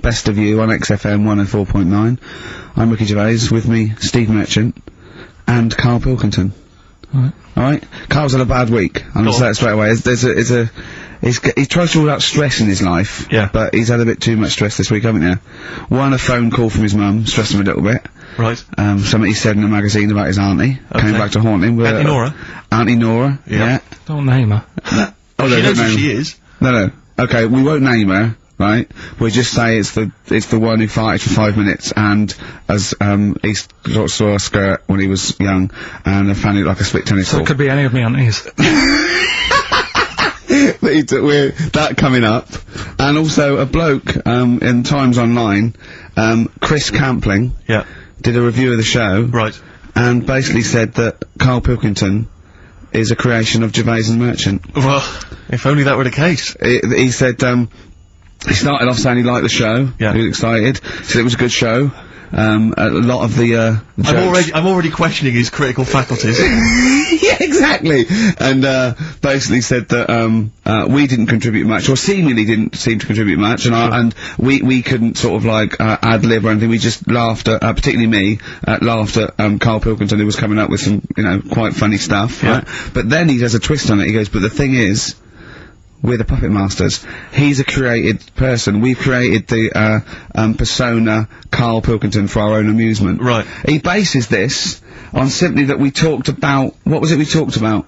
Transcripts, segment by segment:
Best of You on XFM 104.9. I'm Ricky Gervais, with me, Steve Merchant, and Karl Pilkington. Alright? Carl's had a bad week, I'm gonna say that straight away. He tries to rule out stress in his life, but he's had a bit too much stress this week, haven't you? One, a phone call from his mum, stressed him a little bit. Right. Something he said in a magazine about his auntie, came back to haunt him. Auntie Nora? Auntie Nora, yeah. Don't name her. Oh, she knows who she is. No. Okay, we won't name her, right? We'll just say it's the one who farted for 5 minutes and as he saw a skirt when he was young and found it like a split tennis ball. So it could be any of me aunties. We're that coming up, and also a bloke in Times Online, Chris Campling, did a review of the show, right, and basically said that Karl Pilkington is a creation of Gervais and Merchant. Well, if only that were the case. He said he started off saying he liked the show. He was excited. Said it was a good show. A lot of the I'm already questioning his critical faculties. Yeah, exactly. And basically said that we didn't contribute much, or seemingly didn't seem to contribute much, and we couldn't sort of like ad lib or anything. We just laughed at, particularly me, laughed at Karl Pilkington, who was coming up with some, quite funny stuff. Right? But then he does a twist on it. He goes, "But the thing is, we're the puppet masters. He's a created person. We've created the persona Karl Pilkington for our own amusement." Right. He bases this on simply that we talked about, what was it we talked about?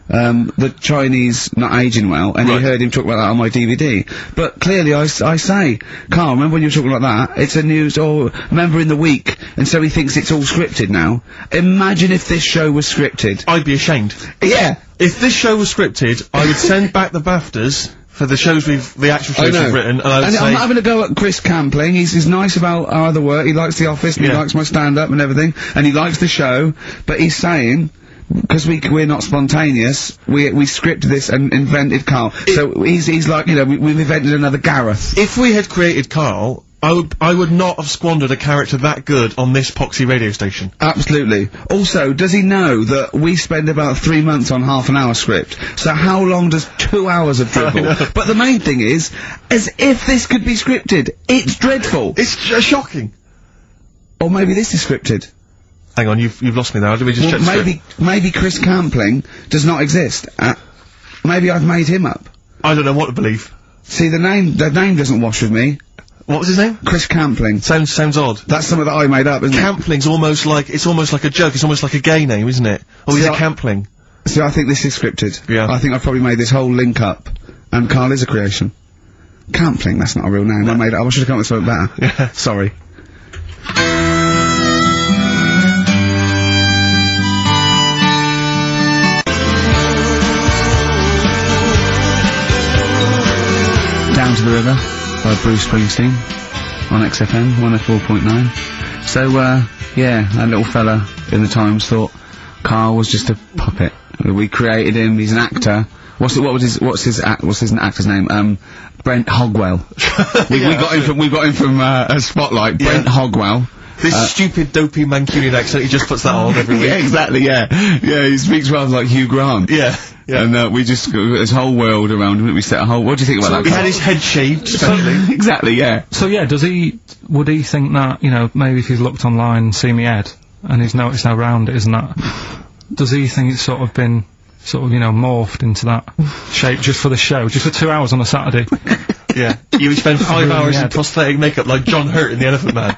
The Chinese not aging well, and you heard him talk about that on my DVD. But clearly I say, Karl, remember when you were talking about that? It's a news, or remember in the week, and so he thinks it's all scripted now. Imagine if this show was scripted. I'd be ashamed. Yeah. If this show was scripted, I would send back the BAFTAs for the shows the actual shows we've written, and I would say... I'm not having a go at Chris Campling. He's nice about our other work. He likes The Office, and he likes my stand-up and everything, and he likes the show, but he's saying, because we're not spontaneous, we scripted this and invented Karl. So he's like, we've invented another Gareth. If we had created Karl, I would not have squandered a character that good on this poxy radio station. Absolutely. Also, does he know that we spend about 3 months on half an hour script? So how long does 2 hours of dribble? But the main thing is, as if this could be scripted, it's dreadful. It's shocking. Or maybe this is scripted. Hang on, you've lost me now. Did we just check the script? Maybe Chris Campling does not exist. Maybe I've made him up. I don't know what to believe. See, the name doesn't wash with me. What was his name? Chris Campling. Sounds odd. That's something that I made up, isn't it? Campling's almost like a joke. It's almost like a gay name, isn't it? Oh, he's a Campling. See, I think this is scripted. Yeah. I think I've probably made this whole link up, and Karl is a creation. Campling, that's not a real name. I made it up. I should have come up with something better. Yeah. Sorry. Down to the River by Bruce Springsteen on XFM 104.9. So, that little fella in the Times thought Karl was just a puppet. We created him, he's an actor. What's his actor's name? Brent Hogwell. we got him from Spotlight. Brent Hogwell. This stupid, dopey Mancunian accent, he just puts that on every week. Yeah, exactly, yeah, he speaks rather like Hugh Grant. Yeah. And, we just, this whole world around him, we set a whole, what do you think about that? He had his head shaved, especially. Exactly, yeah. So yeah, would he think that, maybe if he's looked online and seen me head, and he's noticed how round it is and that, does he think it's sort of been, morphed into that shape just for the show, just for 2 hours on a Saturday? Yeah. You would spend 5 hours in prosthetic makeup like John Hurt in The Elephant Man.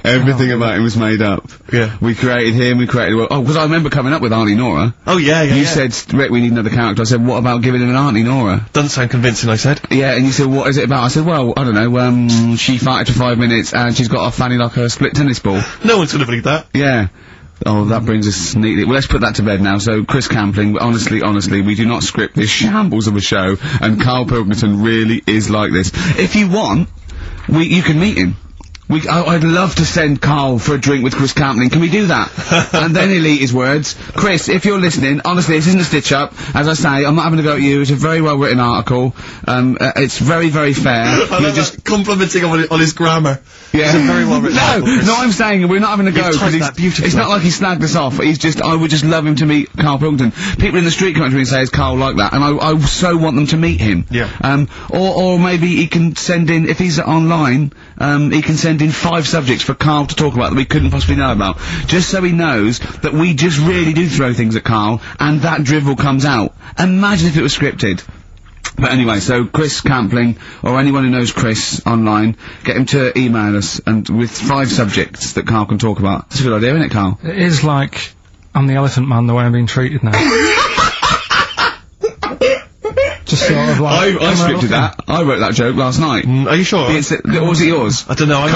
Everything about him was made up. Yeah. We created him, because I remember coming up with Auntie Nora. Oh, yeah. You said, Rick, we need another character. I said, what about giving him an Auntie Nora? Doesn't sound convincing, I said. Yeah, and you said, what is it about? I said, well, I don't know, she farted for 5 minutes and she's got a fanny like a split tennis ball. No one's gonna believe that. Yeah. Oh, that brings us neatly. Well, let's put that to bed now. So, Chris Campling, honestly, we do not script this shambles of a show, and Karl Pilkington really is like this. If you want, you can meet him. I'd love to send Karl for a drink with Chris Campling. Can we do that? And then he'll eat his words. Chris, if you're listening, honestly, this isn't a stitch-up. As I say, I'm not having a go at you. It's a very well-written article. It's very, very fair. You're just complimenting on his grammar. Yeah. It's a very well-written article. No, I'm saying we're not having a go. You've typed that beautifully. It's not like he snagged us off. I would just love him to meet Karl Pilkington. People in the street come up to me and say, is Karl like that? And I so want them to meet him. Yeah. Or maybe he can send in, if he's online, he can send in 5 subjects for Karl to talk about that we couldn't possibly know about. Just so he knows that we just really do throw things at Karl, and that drivel comes out. Imagine if it was scripted. But anyway, so Chris Campling, or anyone who knows Chris online, get him to email us, and with 5 subjects that Karl can talk about. That's a good idea, isn't it, Karl? It is like, I'm the Elephant Man the way I'm being treated now. Just sort of like... I scripted that. I wrote that joke last night. Are you sure? Or was it yours? I don't know,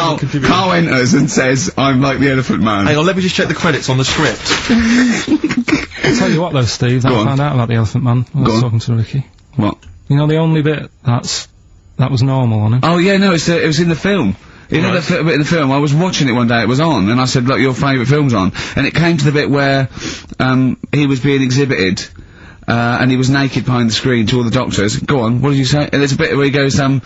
Karl enters and says, I'm like the Elephant Man. Hang on, let me just check the credits on the script. I'll tell you what though, Steve, I found out about the Elephant Man when I was talking to Ricky. What? You know, the only bit that was normal on him? Oh yeah, no, it was in the film. You know that bit in the film, I was watching it one day, it was on, and I said, look, your favourite film's on. And it came to the bit where, he was being exhibited, and he was naked behind the screen to all the doctors. Go on, what did you say? And there's a bit where he goes, and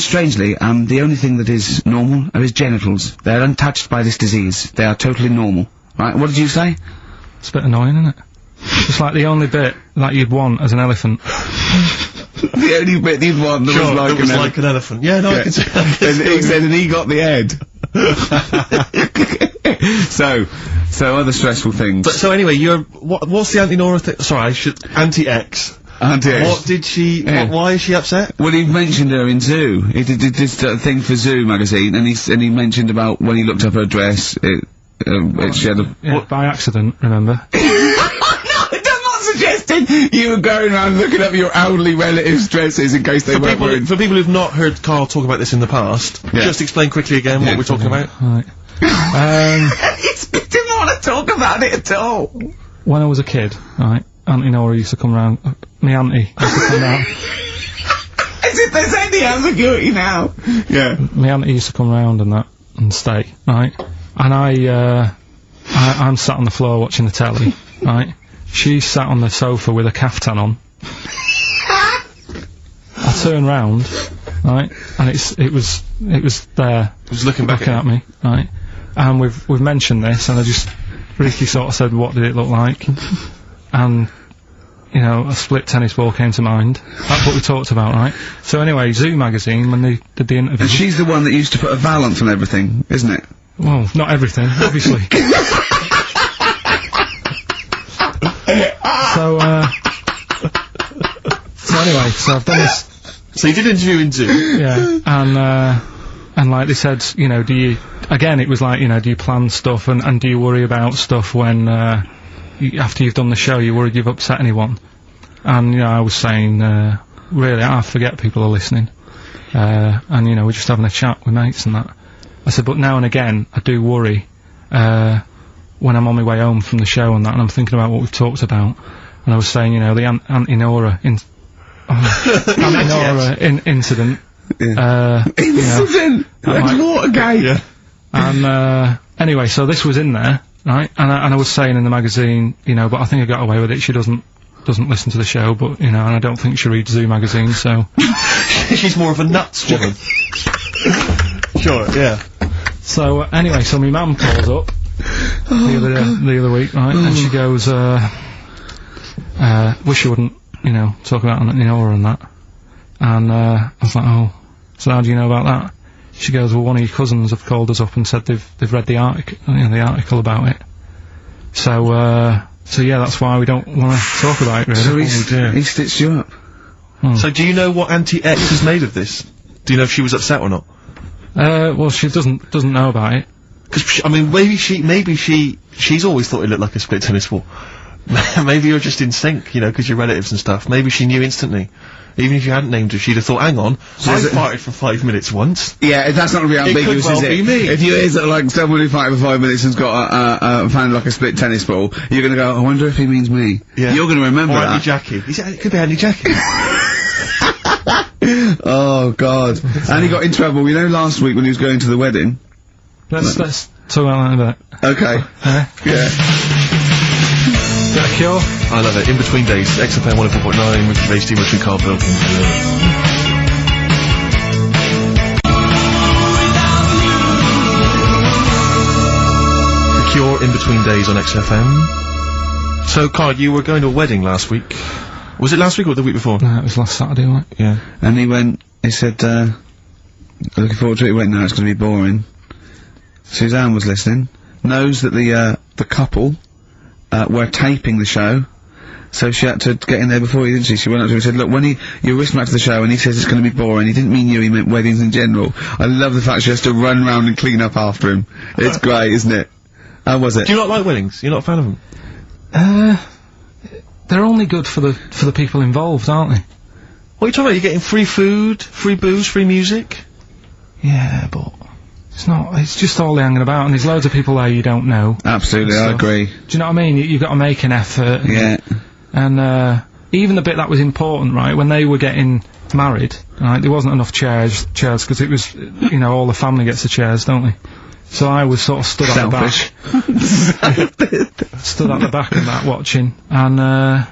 strangely, the only thing that is normal are his genitals. They're untouched by this disease. They are totally normal. Right, what did you say? It's a bit annoying, isn't it? It's like the only bit that you'd want as an elephant. The only bit you'd want that was like an elephant. Yeah, no, I can see that. And he said, and he got the head. So other stressful things. But so anyway, what's the anti-Nora thing? Sorry, anti-X. Anti-X. What did she, why is she upset? Well, he mentioned her in Zoo. He did this thing for Zoo magazine, and he mentioned about when he looked up her dress, she had a... by accident, remember? Suggesting you were going around looking up your elderly relatives' dresses in case they weren't wearing... For people who've not heard Karl talk about this in the past, just explain quickly again what we're talking about. Right. He didn't want to talk about it at all. When I was a kid, right, Auntie Nora used to come round, me auntie used to come round. As if there's any ambiguity now. Yeah. Me auntie used to come round and stay, right? And I'm sat on the floor watching the telly, right? She sat on the sofa with a caftan on. I turn round, right, and it was there. It was looking back at me, right? And we've mentioned this, and Ricky sort of said, what did it look like? And, you know, a split tennis ball came to mind. That's what we talked about, right? So anyway, Zoo magazine, when they did the interview... And she's the one that used to put a valance on everything, isn't it? Well, not everything, obviously. So anyway, so I've done this. So you did an interview in Zoo? Yeah, and like they said, you know, it was like, you know, do you plan stuff and do you worry about stuff when, after you've done the show, you worried you've upset anyone? And, you know, I was saying, really, I forget people are listening. And, you know, we're just having a chat with mates and that. I said, but now and again, I do worry, when I'm on my way home from the show and that, and I'm thinking about what we've talked about. And I was saying, you know, the Auntie Nora incident. Yeah. Incident! Like Watergate! Yeah. And, anyway, so this was in there, right? And I was saying in the magazine, you know, but I think I got away with it. She doesn't listen to the show, but, you know, and I don't think she reads Zoo magazine, so... She's more of a nuts woman. Sure, yeah. So, anyway, so my mum calls up the other week, right, and she goes, wish you wouldn't, you know, talk about Auntie Nora and that. And, I was like, oh, so how do you know about that? She goes, well, one of your cousins have called us up and said they've read the article about it. So yeah, that's why we don't want to talk about it, really. So he stitched you up. So do you know what Anti-X is made of this? Do you know if she was upset or not? Well, she doesn't know about it. Because, I mean, maybe she's always thought it looked like a split tennis ball. Maybe you're just in sync, you know, because you're relatives and stuff. Maybe she knew instantly. Even if you hadn't named her, she'd have thought, hang on, I farted for 5 minutes once. Yeah, that's not going to be ambiguous, is it? Be me. If you hear like someone who farted for 5 minutes and's got found like a split tennis ball, you're going to go, I wonder if he means me. Yeah. You're going to remember or that. Andy Jackie. It could be Andy Jackie. Oh, God. And he got in trouble, you know, last week when he was going to the wedding? Let's talk about that in a bit. Okay. Yeah. Got a Cure? I love it. In Between Days, XFM 104.9, with Gervais, Steve Merchant, Karl Pilkington. The Cure, In Between Days on XFM. So, Karl, you were going to a wedding last week. Was it last week or the week before? No, it was last Saturday, wasn't it? Yeah. And he said, looking forward to it. He went, no, it's going to be boring. Suzanne was listening, knows that the couple, were taping the show, so she had to get in there before he, didn't she? She went up to him and said, look, when you're listening back to the show and he says it's going to be boring, he didn't mean you, he meant weddings in general. I love the fact she has to run round and clean up after him. It's great, isn't it? How was it? Do you not like weddings? You're not a fan of them? They're only good for the people involved, aren't they? What are you talking about? You're getting free food, free booze, free music? Yeah, but it's just all hanging about, and there's loads of people there you don't know. Absolutely, I agree. Do you know what I mean? You've got to make an effort. Yeah. And, even the bit that was important, right, when they were getting married, right, there wasn't enough chairs, because it was, you know, all the family gets the chairs, don't they? So I was sort of stood at the back. Stood at the back of that watching, and, I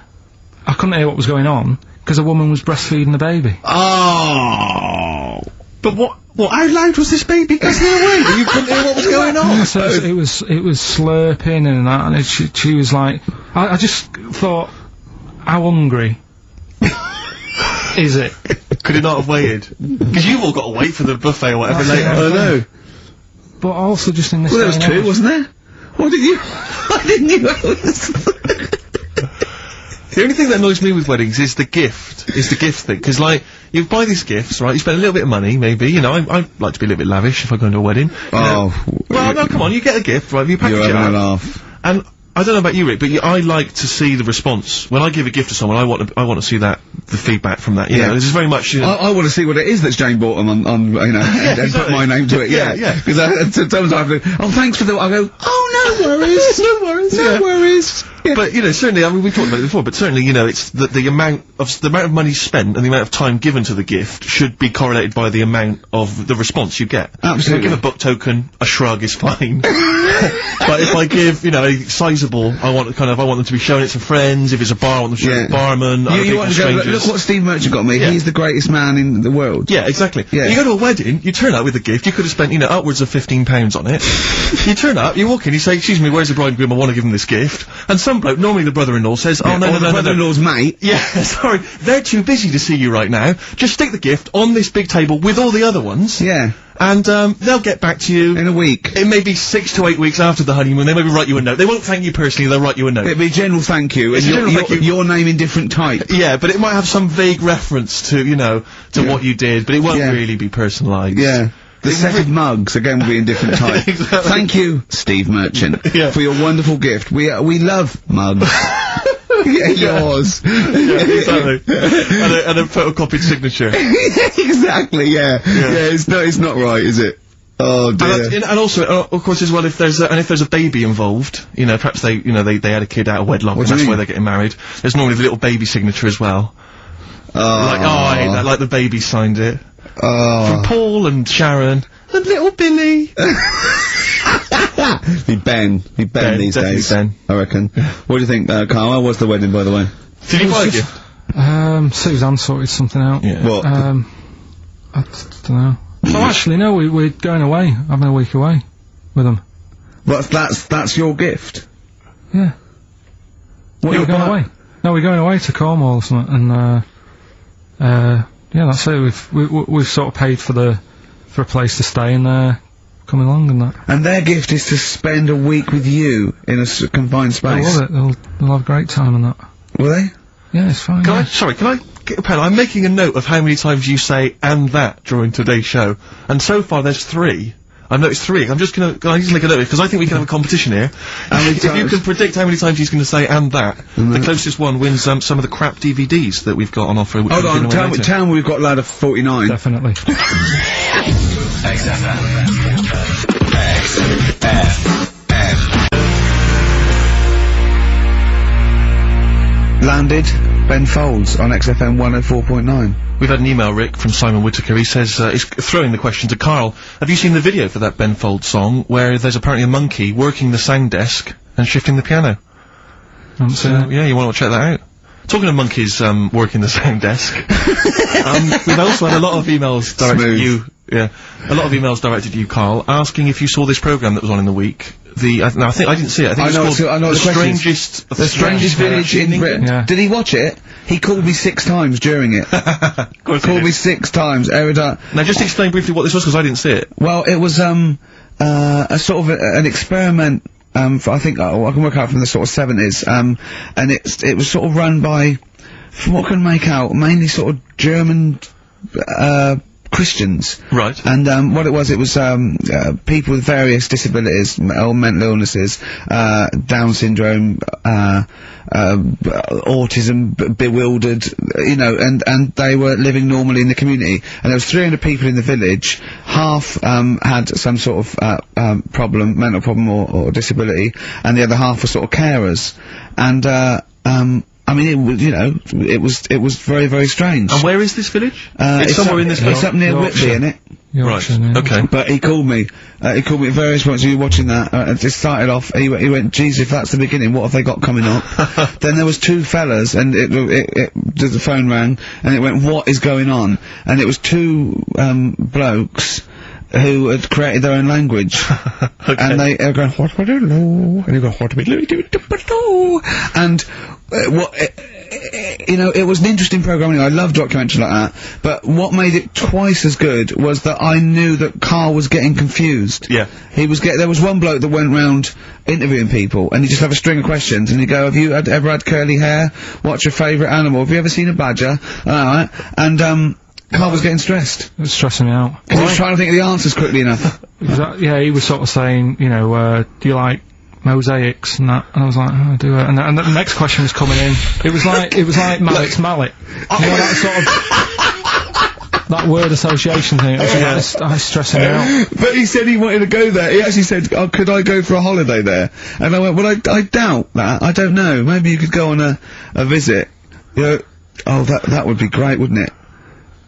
couldn't hear what was going on, because a woman was breastfeeding the baby. Oh! But how loud was this baby guzzling away? You couldn't hear what was going on? So it was slurping and that, and she was like, I just thought, how hungry is it? Could it not have waited? Because you've all got to wait for the buffet or whatever later. I know. But also just in this Well, there was day and two, age- wasn't there? Why didn't you? The only thing that annoys me with weddings is the gift thing. Because, like, you buy these gifts, right, you spend a little bit of money, maybe, you know, I like to be a little bit lavish if I go into a wedding. Oh. Well, no, come on, you get a gift, right, you package You're it having a up. laugh. And I don't know about you, Rick, but I like to see the response. When I give a gift to someone, I want to see the feedback from that. You know, this is very much, you know, I want to see what it is that's Jane bought them on you know, and put my name to it, Yeah. Because sometimes I have to, oh, thanks for the, I go, oh, no worries. No worries. Yeah. But, you know, certainly, I mean, we've talked about it before, but certainly, you know, it's the amount of money spent and the amount of time given to the gift should be correlated by the amount of the response you get. Absolutely. If I give a book token, a shrug is fine. But if I give, you know, a sizable, I want them to be showing it to friends. If it's a bar, I want them to show it to the barman. You want to go, look what Steve Merchant got me. Yeah. He's the greatest man in the world. Yeah, exactly. Yeah. You go to a wedding, you turn up with a gift, you could have spent, you know, upwards of £15 on it. You turn up, you walk in, you say, excuse me, where's the bride and groom, I want to give them this gift. And some bloke, normally the brother-in-law, says, oh, no, the brother-in-law's mate. Yeah, sorry, they're too busy to see you right now. Just stick the gift on this big table with all the other ones. Yeah. And, they'll get back to you. In a week. It may be 6 to 8 weeks after the honeymoon, they maybe write you a note. They won't thank you personally, they'll write you a note. It'd be a general thank you, and It's a general thank you. your name in different type. Yeah, but it might have some vague reference to, you know, to what you did, but it won't really be personalised. Yeah. The set of mugs, again, will be in different type. Exactly. Thank you, Steve Merchant, for your wonderful gift. We love mugs. Yeah, yours. Yeah, exactly. and a photocopied signature. Exactly, yeah. Yeah, it's not right, is it? Oh dear. And also, of course, as well, if there's a baby involved, you know, perhaps they had a kid out of wedlock, and that's why they're getting married. There's normally the little baby signature as well. Like the baby signed it. From Paul and Sharon and little Billy. Be Ben these days. Ben. I reckon. What do you think, Karl? How was the wedding, by the way? Did you buy a gift? Suzanne sorted something out. Yeah. What? I don't know. Oh, actually, no, we're going away, having a week away with them. But that's your gift? Yeah. What, we're going away? No, we're going away to Cornwall or something, and, yeah, that's it. We've sort of paid for a place to stay, and coming along and that. And their gift is to spend a week with you in a confined space. I love it. They'll have a great time and that. Will they? Yeah, it's fine. Can I get a pen? I'm making a note of how many times you say "and that" during today's show, and so far there's 3. I've noticed 3. I'm just gonna just make a note because I think we can have a competition here. If you can predict how many times he's going to say "and that," the closest one wins some of the crap DVDs that we've got on offer. Hold on, tell me we've got Lad of 49. Definitely. Landed Ben Folds on XFM 104.9. We've had an email, Rick, from Simon Whittaker. He says, he's throwing the question to Karl. Have you seen the video for that Ben Folds song, where there's apparently a monkey working the sound desk and shifting the piano? So, yeah, you want to check that out. Talking of monkeys, working the sound desk, we've also had a lot of emails directed at you. Yeah, a lot of emails directed at you, Karl, asking if you saw this programme that was on in the week. Now I think I didn't see it. I think it's called The Strangest Village in Britain. Yeah. Did he watch it? He called me 6 times during it. Called me 6 times. Now just explain briefly what this was, because I didn't see it. Well, it was a sort of an experiment. I think I can work out from the sort of 70s. And it was sort of run by, from what I can make out, mainly sort of German Christians. Right. And what it was people with various disabilities, or mental illnesses, Down syndrome, autism, bewildered, you know, and they were living normally in the community. And there was 300 people in the village. Half had some sort of problem, mental problem or disability, and the other half were sort of carers. And I mean, it was, you know, it was very, very strange. And where is this village? It's somewhere in this village. It's up near Whitby, innit? Right. Okay. But he called me at various points. You were watching that. It just started off. He went, "Geez, if that's the beginning, what have they got coming up?" Then there was 2 fellas, and the phone rang, and it went, "What is going on?" And it was 2 blokes who had created their own language. Okay. And they were going, "What do you know?" And he goes, "What do you know?" And you know, it was an interesting program. Anyway, I love documentaries like that. But what made it twice as good was that I knew that Karl was getting confused. Yeah. There was one bloke that went round interviewing people, and he'd just have a string of questions, and he'd go, "Have you ever had curly hair? What's your favourite animal? Have you ever seen a badger?" Alright. And Karl was getting stressed. It was stressing me out. Because he was trying to think of the answers quickly enough. Yeah, he was sort of saying, you know, do you like mosaics and that? And I was like, oh, I do it. And the next question was coming in. It was like Mallet's mallet. You know, that sort of that word association thing. It was stressing me out. But he said he wanted to go there. He actually said, "Oh, could I go for a holiday there?" And I went, "Well, I doubt that. I don't know. Maybe you could go on a visit." You know, oh, that would be great, wouldn't it?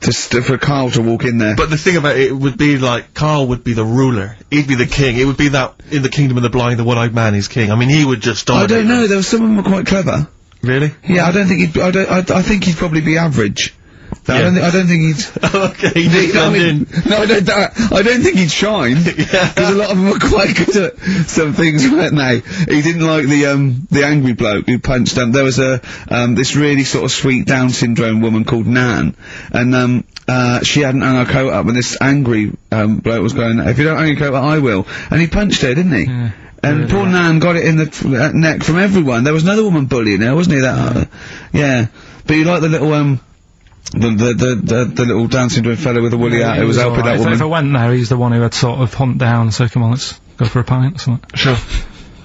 Just for Karl to walk in there. But the thing about it would be like, Karl would be the ruler. He'd be the king. It would be that, in the kingdom of the blind, the one-eyed man is king. I mean, he would just dominate. I don't know, there was some of them were quite clever. Really? Yeah, I don't think I think he'd probably be average. I don't think he'd... Okay, he'd I don't think he'd shine. Yeah. Because a lot of them were quite good at some things, weren't they? He didn't like the angry bloke who punched him. There was this really sort of sweet Down syndrome woman called Nan, and she hadn't hung her coat up, and this angry bloke was going, "If you don't hang your coat up, I will." And he punched her, didn't he? Yeah. And poor Nan got it in the neck from everyone. There was another woman bullying her, wasn't he? Yeah. But you like the little the little Down syndrome fellow with the woolly hat who was helping that woman. If I went there, he's the one who had sort of humped down and said, "Come on, let's go for a pint," or something. Sure.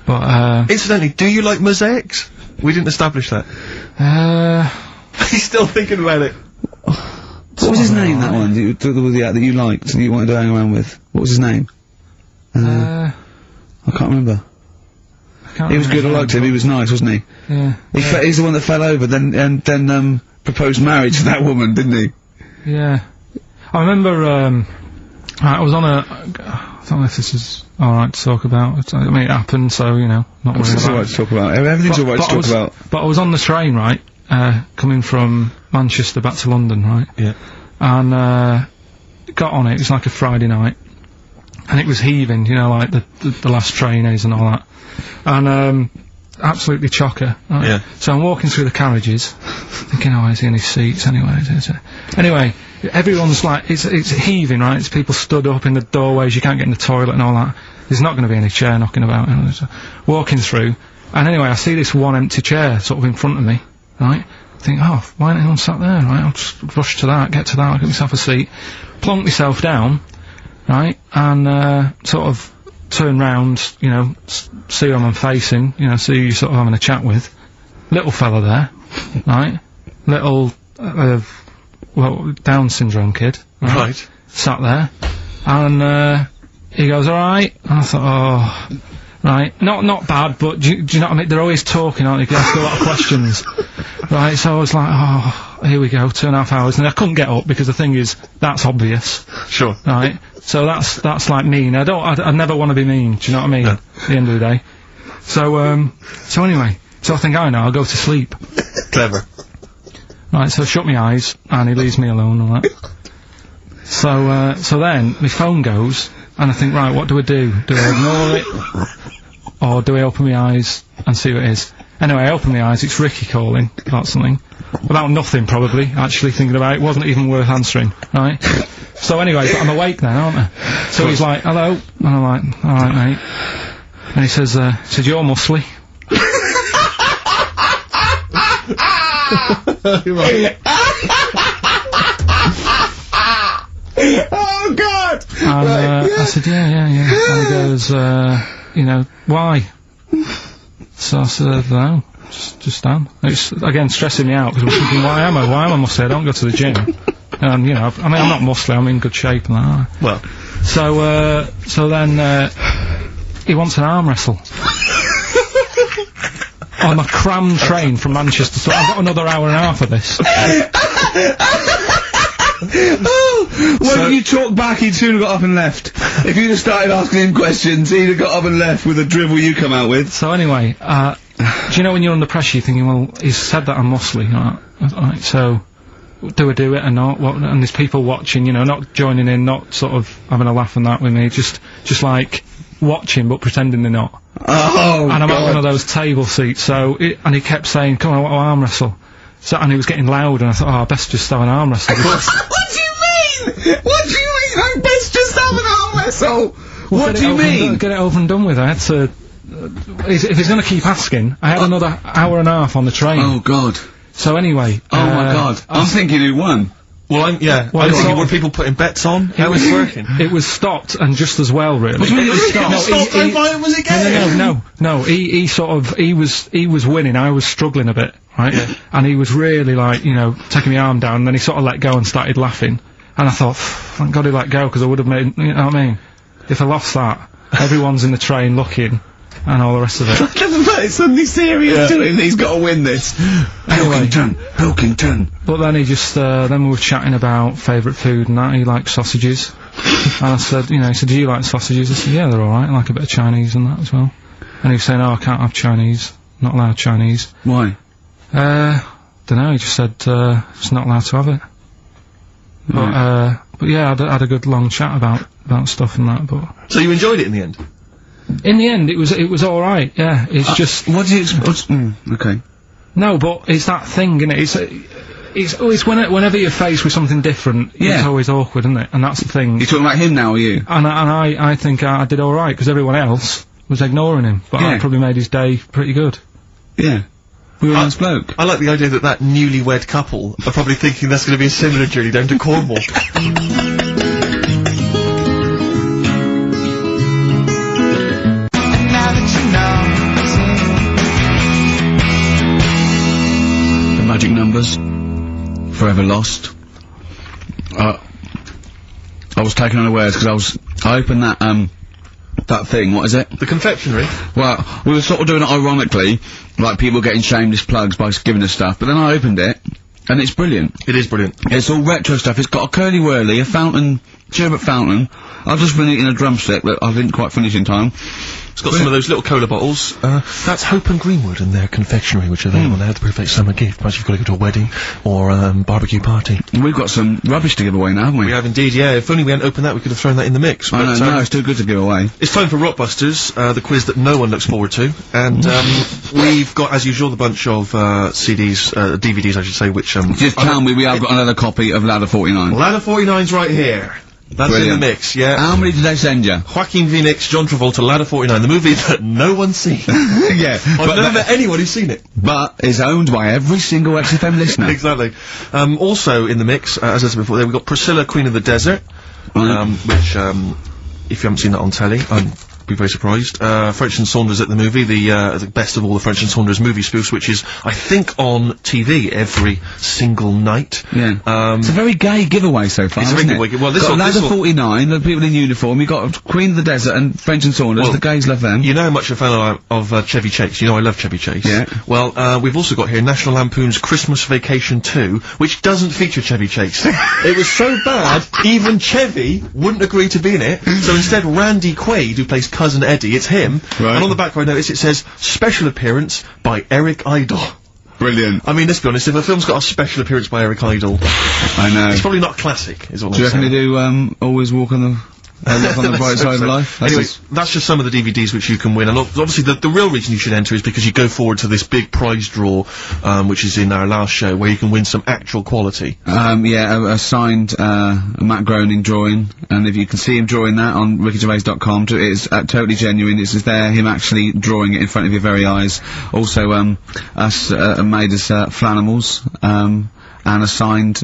But, incidentally, do you like mosaics? We didn't establish that. He's still thinking about it. What was his name, that one, that you liked, that you wanted to hang around with? What was his name? I can't remember. He was good, I liked him, he was nice, wasn't he? Yeah. He's the one that fell over, then proposed marriage to that woman, didn't he? Yeah. I remember, I was on I don't know if this is alright to talk about. I mean, it happened, so, you know, not worried about it. It's alright to talk about. Everything's alright to talk about. But I was on the train, right, coming from Manchester back to London, right? Yeah. And, got on it was like a Friday night. And it was heaving, you know, like the last train is and all that. And, absolutely chocker. Right? Yeah. So I'm walking through the carriages, thinking, oh, is he in his seats anyway? Anyway, everyone's like, it's heaving, right? It's people stood up in the doorways, you can't get in the toilet and all that. There's not going to be any chair knocking about. You know, so walking through, and anyway, I see this one empty chair sort of in front of me, right? I think, oh, why ain't anyone sat there, right? I'll just rush to that, get I'll get myself a seat, plonk myself down, right? And, sort of turn round, you know, see who I'm facing, you know, see who you're sort of having a chat with. Little fella there, right? Little, Down syndrome kid. Right. Sat there. And, he goes, alright. And I thought, oh. Right? Not bad, but do you know what I mean? They're always talking, aren't they? You ask a lot of questions. Right, so I was like, oh, here we go, 2.5 hours, and I couldn't get up, because the thing is, that's obvious. Sure. Right? So that's like mean. I never want to be mean, do you know what I mean? No. At the end of the day. So anyway, so I think, I know, I'll go to sleep. Clever. Right, so I shut my eyes, and he leaves me alone and that. So then, my phone goes, and I think, right, what do I do? Do I ignore it? Or do I open my eyes and see what it is? Anyway, I open my eyes, it's Ricky calling about something. About nothing, probably, actually, thinking about it. It wasn't even worth answering, right? So anyway, but I'm awake now, aren't I? So he's like, hello? And I'm like, alright, mate. And he says, you're muscly. Right. Oh, God! And I said, yeah. And he goes, why? So I said, no, just Dan. It's, again, stressing me out, because I'm thinking, why am I muscly? I don't go to the gym. And, I'm not muscly, I'm in good shape and that. Well. So then, he wants an arm wrestle. On a crammed train from Manchester, so I've got another hour and a half of this. When you talked back, he'd soon have got up and left. If you'd have started asking him questions, he'd have got up and left with the drivel you come out with. So anyway, do you know when you're under pressure, you're thinking, well, he's said that I'm muscly, right, so do I do it or not? And there's people watching, not joining in, not sort of having a laugh and that with me, just like watching but pretending they're not. Oh, and I'm God. at one of those table seats, and he kept saying, come on, I want to arm wrestle. So, and he was getting loud, and I thought, I best just have an arm wrestle. What do you mean? What do you mean? I best just have an arm wrestle. What do you mean? Get it over and done with. I had to. If he's going to keep asking, I had another hour and a half on the train. Oh, God. So anyway. Oh, my God. I'm thinking who won. Well, I'm thinking, were people putting bets on? How was it working? It was stopped, and just as well, really. What do you mean it was stopped? Was it game? No, he was winning, I was struggling a bit, right? Yeah. And he was really like, taking my arm down, and then he sort of let go and started laughing. And I thought, thank God he let go, because I would have made, you know what I mean? If I lost that, everyone's in the train looking, and all the rest of it. It's suddenly serious to him that he's got to win this. Anyway. Pilkington. But then he just, then we were chatting about favourite food and that. He liked sausages. And I said, he said, do you like sausages? I said, yeah, they're alright. I like a bit of Chinese and that as well. And he was saying, I can't have Chinese. Not allowed Chinese. Why? Dunno, he just said, just not allowed to have it. But yeah, I had a good long chat about stuff and that, but... So you enjoyed it in the end? In the end, it was alright, yeah. It's just... What do you okay. No, but it's that thing, innit? It's whenever you're faced with something different, it's always awkward, isn't it? And that's the thing. You're talking about him now, are you? And I think I did alright, because everyone else was ignoring him. But I probably made his day pretty good. Yeah. We were a nice bloke. I like the idea that newlywed couple are probably thinking that's going to be a similar journey down to Cornwall. Magic numbers, forever lost. I was taken unawares because I opened that thing. What is it? The confectionery. Well, we were sort of doing it ironically, like people getting shameless plugs by giving us stuff. But then I opened it, and it's brilliant. It is brilliant. It's all retro stuff. It's got a curly whirly, a fountain, sherbet fountain. I've just been eating a drumstick that I didn't quite finish in time. It's got some of those little cola bottles. That's Hope and Greenwood and their confectionery, which are available now, the perfect summer gift, once you've got to go to a wedding or barbecue party. We've got some rubbish to give away now, haven't we? We have indeed, yeah. If only we hadn't opened that, we could have thrown that in the mix. I know, no, it's too good to give away. It's time for Rockbusters, the quiz that no one looks forward to. And we've got, as usual, the bunch of CDs, DVDs, I should say, which... Just tell me we have got another copy of Ladder 49. Ladder 49's right here. That's Brilliant. in the mix, yeah. How many did they send you? Joaquin Phoenix, John Travolta, Ladder 49, the movie that no one's seen. Yeah. I've never met anyone who's seen it. But is owned by every single XFM listener. Exactly. Also in the mix, as I said before, we've got Priscilla, Queen of the Desert, which, if you haven't seen that on telly, I'm be very surprised. French and Saunders at the movie, the best of all the French and Saunders movie spoofs, which is, I think, on TV every single night. Yeah. It's a very gay giveaway so far, It's a isn't very it? good. Well, this got one, Ladder 49, the people in uniform, you got Queen of the Desert and French and Saunders, Well, the gays love them. You know how much a fan of Chevy Chase. You know I love Chevy Chase. Yeah. Well, we've also got here National Lampoon's Christmas Vacation 2, which doesn't feature Chevy Chase. It was so bad, even Chevy wouldn't agree to be in it, so instead Randy Quaid, who plays Cousin Eddie, it's him, Right. and on the back I notice it says, special appearance by Eric Idle. Brilliant. I mean, let's be honest, if a film's got a special appearance by Eric Idle, I know. it's probably not classic, is all Do you I'm reckon saying. they do, always walk on the... look on the bright side of life. Anyway, that's just some of the DVDs which you can win, and obviously the real reason you should enter is because you go forward to this big prize draw, which is in our last show, where you can win some actual quality. Yeah, a signed Matt Groening drawing, and if you can see him drawing that on rickygervais.com, it's totally genuine. It's just there, him actually drawing it in front of your very eyes. Also, us made us Flanimals, and a signed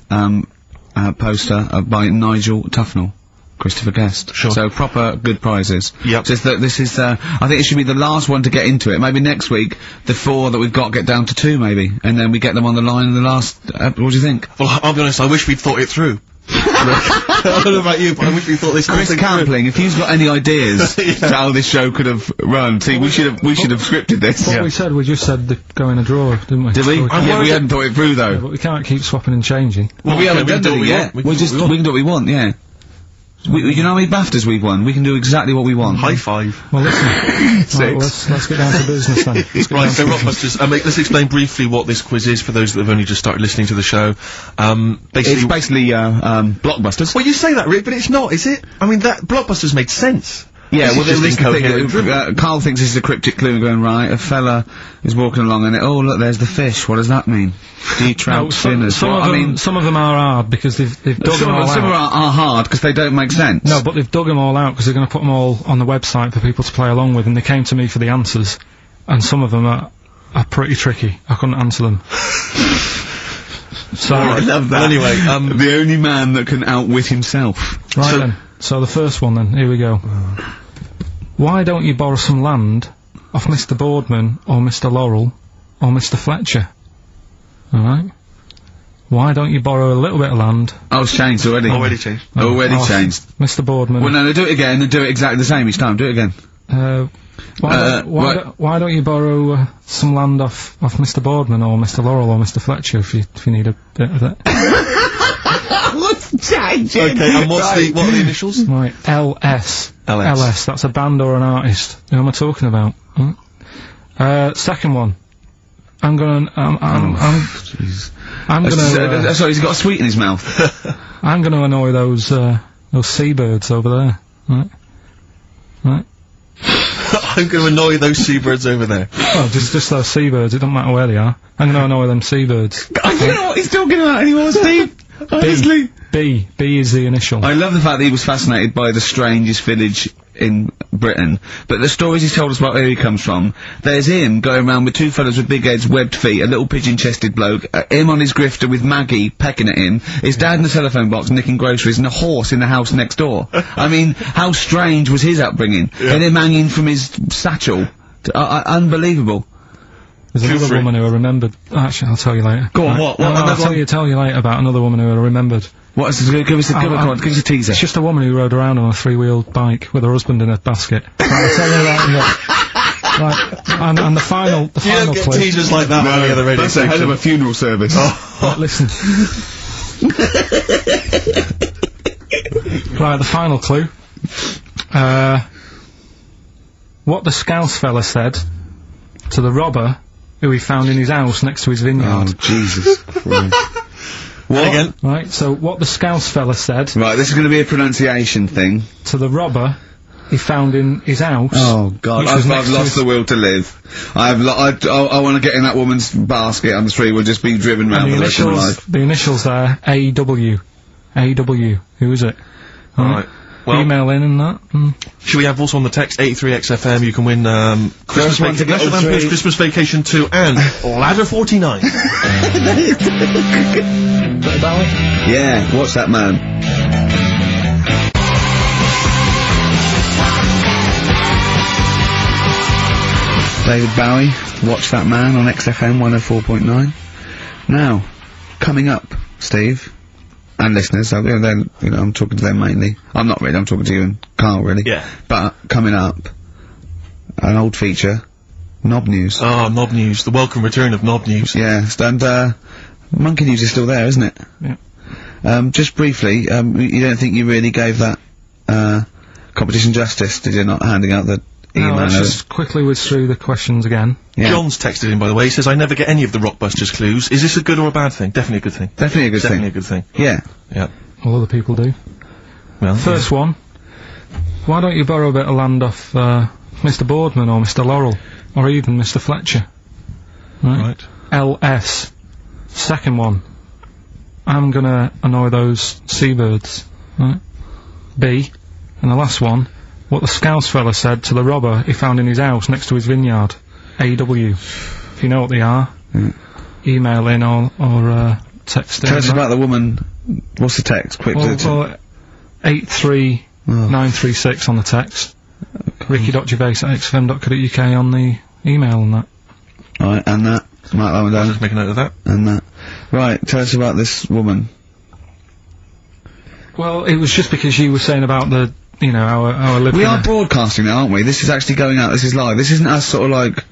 poster by Nigel Tufnell. Christopher Guest. Sure. So proper good prizes. Yep. Just that this is, I think it should be the last one to get into it. Maybe next week, the 4 that we've got get down to 2 maybe. And then we get them on the line in the last, what do you think? Well, I'll be honest, I wish we'd thought it through. I don't know about you, but I wish we thought this whole Chris thing through. Campling, if you've got any ideas to how this show could have run, see, we should have scripted this. What we said, we just said go in a drawer, didn't we? Did we? So Yeah, we hadn't thought it through though. yeah, but we can't keep swapping and changing. Well, we haven't done it yet. We can do what we want, yeah. You know how many BAFTAs we've won? We can do exactly what we want. High five. Well, listen. Six. Right, let's get down to business then. Let's get Right, down so to business. Rockbusters, let's explain briefly what this quiz is for those that have only just started listening to the show. It's basically, blockbusters. Well, you say that, Rick, but it's not, is it? I mean, that Blockbusters made sense. Yeah, This well, is this just is the incoherent drivel. thing. Carl thinks this is a cryptic clue and going, right, a fella is walking along and oh, look, there's the fish. What does that mean? Trout spinners. Some of them are hard because they've dug them all Some out. are hard because they don't make sense. No, but they've dug them all out because they're going to put them all on the website for people to play along with, and they came to me for the answers, and some of them are pretty tricky. I couldn't answer them. So, I love that. Well, anyway, the only man that can outwit himself. right then. So the first one then, here we go. Why don't you borrow some land off Mr. Boardman, or Mr. Laurel, or Mr. Fletcher? Alright? Why don't you borrow a little bit of land? Oh, it's changed already. Already changed. Already off changed. Mr. Boardman. Well, no, do it again and do it exactly the same each time. Do it again. Why don't you borrow some land off Mr. Boardman, or Mr. Laurel, or Mr. Fletcher if you need a bit of it? What's changing? Okay, and what are the initials? Right, LS. LS. LS, that's a band or an artist. Who am I talking about? Second one. I'm gonna, Jeez. I'm gonna, Sorry, he's got a sweet in his mouth. I'm gonna annoy those seabirds over there. Right? Right? I'm going to annoy those seabirds over there. Oh, just those seabirds, it doesn't matter where they are. I'm gonna annoy them seabirds. I don't know what he's talking about anymore, Steve. Honestly. B is the initial. I love the fact that he was fascinated by the strangest village in Britain, but the stories he's told us about where he comes from, there's him going around with 2 fellas with big heads, webbed feet, a little pigeon-chested bloke, him on his grifter with Maggie pecking at him, his dad in the telephone box nicking groceries, and a horse in the house next door. I mean, how strange was his upbringing? Yeah. And him hanging from his satchel. Unbelievable. There's Feel another free. woman who I remembered. Actually, I'll tell you later. Go on, what? I'll tell you later about another woman who I remembered. What is it? Give us a teaser. It's just a woman who rode around on a 3-wheeled bike with her husband in a basket. Right, I'll tell you that in a minute. Right, and the final You don't get clue. teasers like that on the other radio That's a hell of station. a funeral service. Right, listen. Right, the final clue. What the Scouse fella said to the robber who he found in his house next to his vineyard. Oh, Jesus Christ. What? Again? Right, so what the Scouse fella said Right, this is going to be a pronunciation thing. to the robber he found in his house. Oh, God, which was next I've to lost his- the will to live. I want to get in that woman's basket on the street. We'll just be driven round And for the rest of my life. the initials there, AW. AW. Who is it? Alright. Well, Email in and that. should we have also on the text 83XFM? You can win First one to get National the Lampoon's three. Christmas Vacation 2 and Ladder 49. Yeah, what's that, man? David Bowie, Watch That Man on XFM 104.9. Now, coming up, Steve, and listeners, I'm talking to them mainly. I'm not really, I'm talking to you and Carl, really. Yeah. But, coming up, an old feature, Knob News. Oh, Knob News, the welcome return of Knob News. Yeah, and, Monkey News is still there, isn't it? Yeah. Just briefly, you don't think you really gave that, competition justice, did you, not handing out the email? No, let's just quickly whiz through the questions again. Yeah. John's texted in, by the way. He says, I never get any of the Rockbusters clues. Is this a good or a bad thing? Definitely a good thing. Definitely a good Definitely thing. a good thing. Yeah. Yeah. All other people do. Well, First one. Why don't you borrow a bit of land off, Mr. Boardman or Mr. Laurel? Or even Mr. Fletcher? Right. LS. Second one. I'm gonna annoy those seabirds. Right. B. And the last one. What the Scouse fella said to the robber he found in his house next to his vineyard. AW. If you know what they are, email in or text in. Tell us about the woman. What's the text? Quickly. Well, 83936 on the text. Ricky.gervais@xfm.co.uk on the email and that. Right, and that. Mark that one down. Just make a note of that. And that. Right, tell us about this woman. Well, it was just because you were saying about the, our living. We are broadcasting now, aren't we? This is actually going out, this is live. This isn't us sort of like...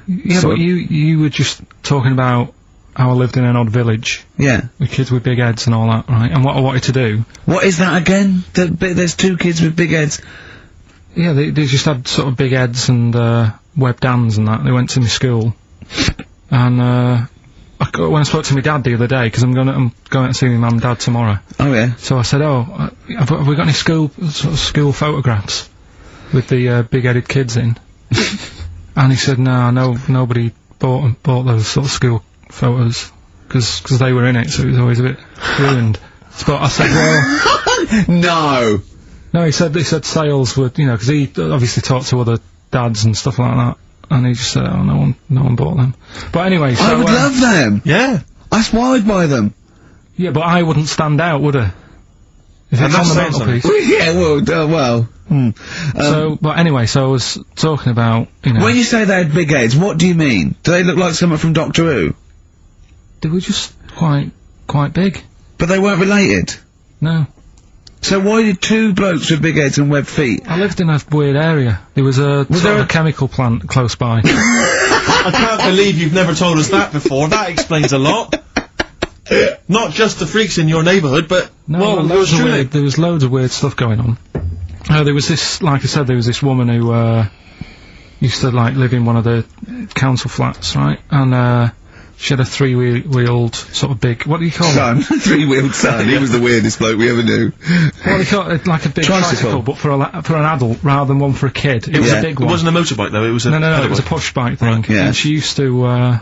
Yeah, but you were just talking about how I lived in an odd village. Yeah. With kids with big heads and all that, right? And what I wanted to do... What is that again? There's two kids with big heads. Yeah, they just had sort of big heads and, webbed hands and that. They went to my school. And, when I spoke to my dad the other day, because I'm going to see my mum and dad tomorrow. Oh, yeah. So I said, have we got any school photographs with the, big-headed kids in? And he said, no, nobody bought those sort of school photos, because they were in it, so it was always a bit ruined. But I said, well... No, he said sales were, because he obviously talked to other dads and stuff like that, and he just said, oh, no one bought them. But anyway, so... I would love them! Yeah. That's why I'd buy them. Yeah, but I wouldn't stand out, would I? If it's on the mantelpiece. Well, So, but anyway, so I was talking about, When you say they had big heads, what do you mean? Do they look like someone from Doctor Who? They were just quite big. But they weren't related? No. So why did two blokes with big heads and webbed feet? I lived in a weird area. There was a chemical plant close by. I can't believe you've never told us that before. That explains a lot. Not just the freaks in your neighbourhood, but... No, there was loads of weird stuff going on. There was this, like I said, there was this woman who, used to, live in one of the council flats, right? And, she had a three-wheeled, sort of big, what do you call it? Son. Three-wheeled son. He was the weirdest bloke we ever knew. Well, they call it like a big tricycle, but for an adult rather than one for a kid. It was a big one. It wasn't a motorbike, though, it was a... No, it was a push bike thing. Right. Yeah. And she used to,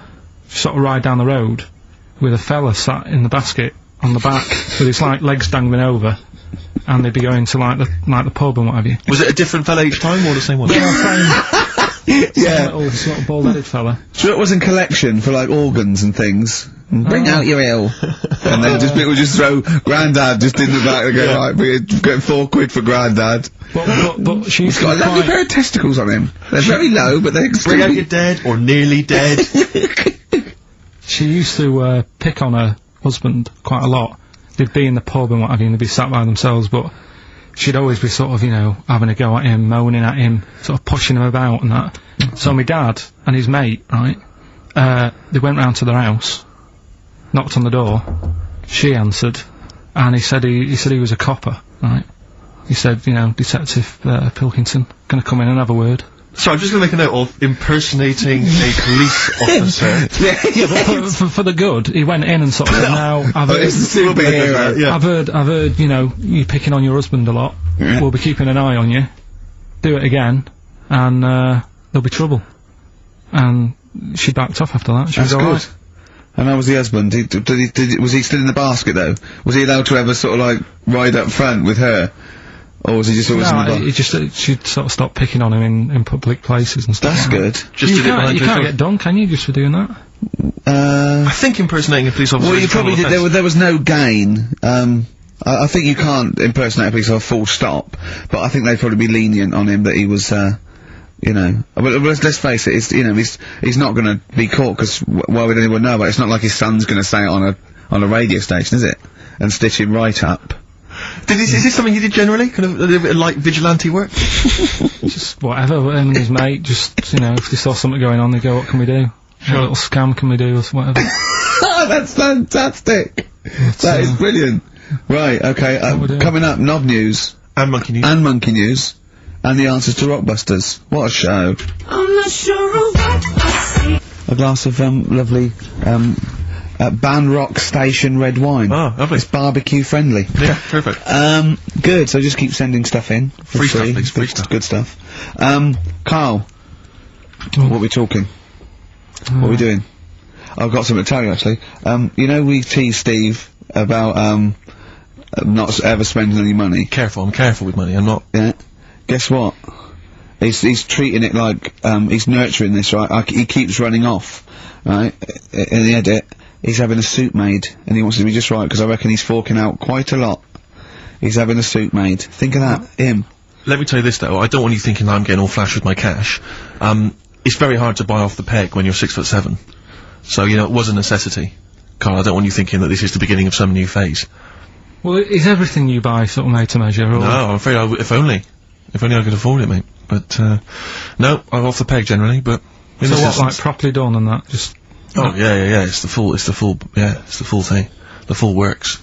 sort of ride down the road with a fella sat in the basket on the back with his, legs dangling over. And they'd be going to, the pub and what have you. Was it a different fella each time, or the same one? Yeah. Little sort of bald-headed fella. So it was in collection for, organs and things. Bring out your ill. And then people just throw Grandad just in the back and go, right, we're getting £4 for Grandad. But she's got a lovely pair of testicles on him. They're very low, but they're Bring out your dead, or nearly dead. She used to, pick on her husband quite a lot. They'd be in the pub and what have you, and they'd be sat by themselves, but she'd always be sort of, having a go at him, moaning at him, sort of pushing him about and that. So my dad and his mate, right, they went round to their house, knocked on the door, she answered, and he said he was a copper, right? He said, Detective Pilkington, gonna come in and have a word. So I'm just gonna make a note of impersonating a police officer. But for the good, he went in and sort of said, now, I've heard... It's a superhero. Yeah. I've heard, you picking on your husband a lot. Yeah. We'll be keeping an eye on you. Do it again, and, there'll be trouble. And she backed off after that. She was alright. And how was the husband? Was he still in the basket, though? Was he allowed to ever sort of, ride up front with her? Or was he just always in the basket? She'd sort of stopped picking on him in public places and stuff. That's good. You can't get done, can you, just for doing that? I think impersonating a police officer... Well, you probably did. There was no gain. I think you can't impersonate a police officer full stop, but I think they'd probably be lenient on him that he was, You know, but let's face it. It's, you know, he's not going to be caught because why would anyone know about it? It's not like his son's going to say it on a radio station, is it? And stitch him right up. Is this something you did generally? Kind of a little bit of light vigilante work? Just whatever, him and his mate, just, you know, if they saw something going on, they go, what can we do? Sure. A little scam can we do, or whatever. That's fantastic! That is brilliant. Right, okay, coming up, Knob News. And Monkey News. And Monkey News. And the answers to Rockbusters. What a show. I'm not sure of what I see. A glass of, lovely, Ban Rock Station red wine. Oh, lovely. It's barbecue friendly. Yeah, perfect. Good, so just keep sending stuff in. For Free stuff, please, free stuff. Good stuff. Carl. What are we talking? What are we doing? I've got something to tell you, actually. You know, we teased Steve about, not ever spending any money. I'm careful with money, I'm not. Yeah. Guess what? He's treating it like, he's nurturing this, right? He keeps running off, right? In the edit, he's having a suit made, and he wants it to be just right, because I reckon he's forking out quite a lot. He's having a suit made. Think of that, him. Let me tell you this, though, I don't want you thinking that I'm getting all flash with my cash. It's very hard to buy off the peg when you're 6'7". So, you know, it was a necessity. Carl, I don't want you thinking that this is the beginning of some new phase. Well, is everything you buy sort of made to measure, or? No, I'm afraid if only I could afford it, mate. But, no, I'm off the peg generally, but... So what, like, properly done and that, just... Oh, yeah, it's the full thing. The full works.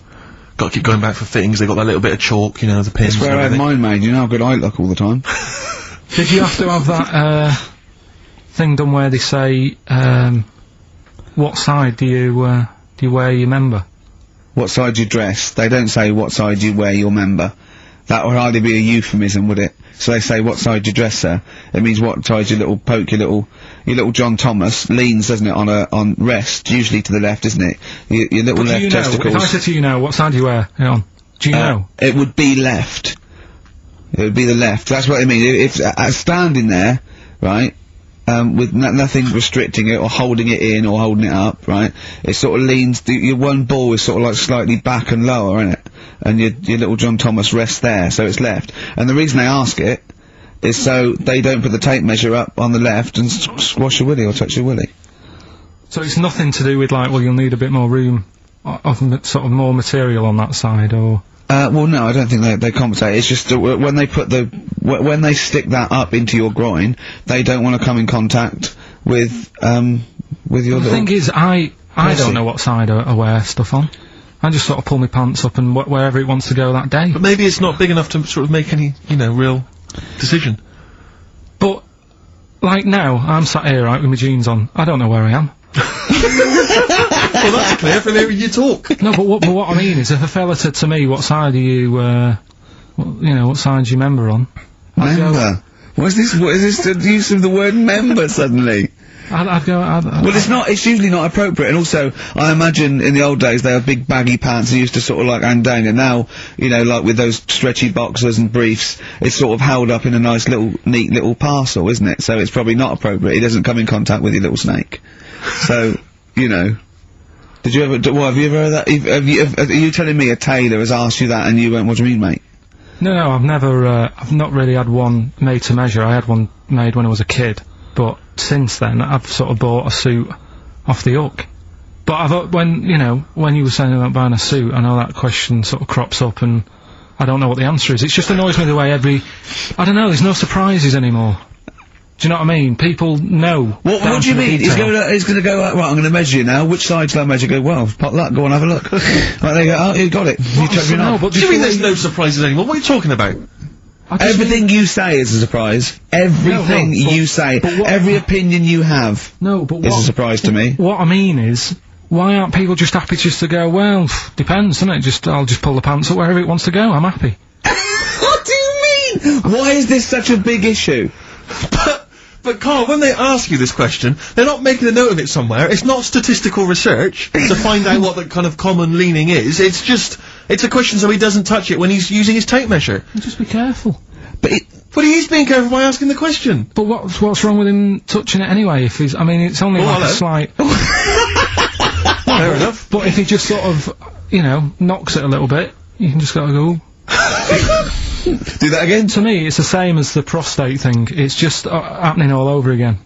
Got to keep going back for fittings, they got that little bit of chalk, you know, the pins. That's where I had mine made, you know how good I look all the time. Did you have to have that, thing done where they say, what side do you wear your member? What side do you dress? They don't say what side you wear your member. That would hardly be a euphemism, would it? So they say, what side do you dress, sir? It means what side your little poke, your little John Thomas leans, doesn't it, on rest, usually to the left, isn't it? Your little left testicles. If I said to you now, what side do you wear it on? Do you know? It would be left. It would be the left. That's what I mean. If standing there, right, with nothing restricting it or holding it in or holding it up, right, it sort of leans, your one ball is sort of like slightly back and lower, isn't it? And your little John Thomas rests there, so it's left. And the reason they ask it is so they don't put the tape measure up on the left and squash your willy or touch your willy. So it's nothing to do with, like, well, you'll need a bit more room, sort of more material on that side, or... Well, no, I don't think they compensate. It's just when they put when they stick that up into your groin, they don't want to come in contact with your little... The thing is, I don't know what side I wear stuff on. I just sort of pull my pants up and wherever it wants to go that day. But maybe it's not big enough to sort of make any, you know, real decision. But, like now, I'm sat here, right, with my jeans on. I don't know where I am. Well, that's clear from hearing you talk. No, but what I mean is, if a fella said to me, what side are you, what side's your member on? Member? What is this the use of the word member suddenly? I'd go... Well, it's usually not appropriate, and also, I imagine in the old days they had big baggy pants and used to sort of like hang down, and now, you know, like with those stretchy boxers and briefs, it's sort of held up in a nice little, neat little parcel, isn't it? So it's probably not appropriate, it doesn't come in contact with your little snake. So, you know... Did you ever, have you ever heard that? Are you telling me a tailor has asked you that and you went, what do you mean, mate? No, I've never, I've not really had one made to measure. I had one made when I was a kid, but since then, I've sort of bought a suit off the hook. But when you were saying about buying a suit, I know that question sort of crops up and I don't know what the answer is. It just annoys me the way I don't know, there's no surprises anymore. Do you know what I mean? People know. What do you mean? He's gonna go, right, I'm gonna measure you now. Which side shall I measure? Go, well, pot luck, go on, have a look. Right, there you go, oh, you got it. You chucked it off. What do you mean there's no surprises anymore? What are you talking about? Everything you say is a surprise. Everything you say. Every opinion you have. No, but is a surprise to me. What I mean is, why aren't people just happy just to go, well, depends, isn't it? I'll just pull the pants up wherever it wants to go, I'm happy. What do you mean? Why is this such a big issue? But Carl, when they ask you this question, they're not making a note of it somewhere. It's not statistical research to find out what the kind of common leaning is. It's a question so he doesn't touch it when he's using his tape measure. Just be careful. But he is being careful by asking the question. But what's wrong with him touching it anyway? If he's, I mean, it's only like a slight... Fair enough. But if he just sort of, knocks it a little bit, you can just gotta go... Do that again? To me, it's the same as the prostate thing. It's just happening all over again.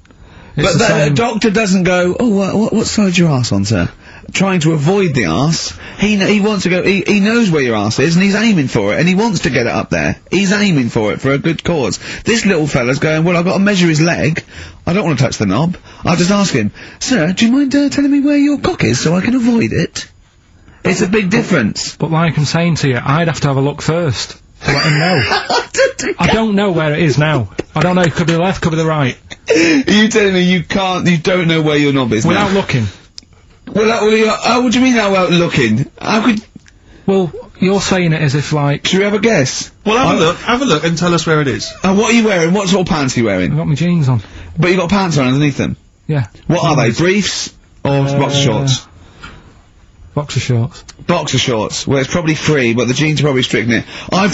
It's But the the same. doctor doesn't go, oh, what side's your arse on, sir? Trying to avoid the arse. He wants to go, he knows where your arse is and he's aiming for it and he wants to get it up there. He's aiming for it for a good cause. This little fella's going, well, I've got to measure his leg. I don't want to touch the knob. I'll just ask him, sir, do you mind telling me where your cock is so I can avoid it? It's a big difference. But like I'm saying to you, I'd have to have a look first to let him know. I don't know where it is now. I don't know, it could be the left, could be the right. Are you telling me you don't know where your knob is Without now? looking. What do you mean without looking? How could... Well, you're saying it as if like... Should we have a guess? Well, have a look and tell us where it is. What are you wearing? What sort of pants are you wearing? I've got my jeans on. But you got pants on underneath them? Yeah. What are they? Briefs? Or boxer shorts? Boxer shorts. Boxer shorts. Well, it's probably free, but the jeans are probably strict in it. I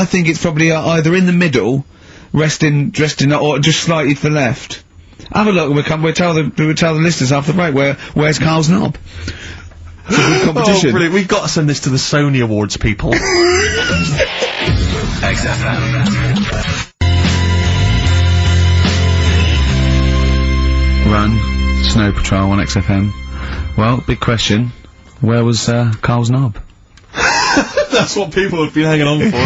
think it's probably either in the middle, dressed in, or just slightly to the left. Have a look, and we'll tell the listeners after the break where's Karl's knob. It's a good competition. Oh, brilliant. We've got to send this to the Sony Awards people. XFM. Run, Snow Patrol on XFM. Well, big question. Where was Karl's knob? That's what people have been hanging on for.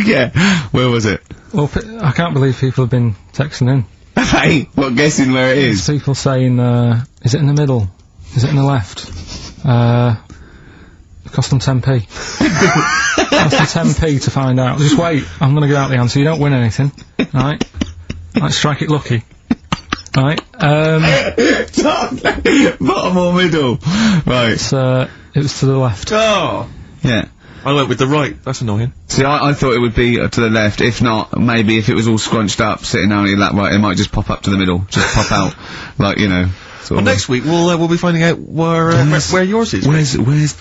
Yeah. Where was it? Well, I can't believe people have been texting in. Hey, what, guessing where it is? There's people saying, is it in the middle? Is it in the left? It cost them 10p. Cost them 10p to find out. Just wait, I'm gonna give out the answer. You don't win anything. Right? Let's strike it lucky. Right? Bottom or middle? Right. It was to the left. Oh! Yeah. I went with the right. That's annoying. See, I thought it would be to the left. If not, maybe if it was all scrunched up, sitting down in that right, it might just pop up to the middle. Just pop out. Like, you know. Well, next week we'll be finding out where yours is. Where's Ricky's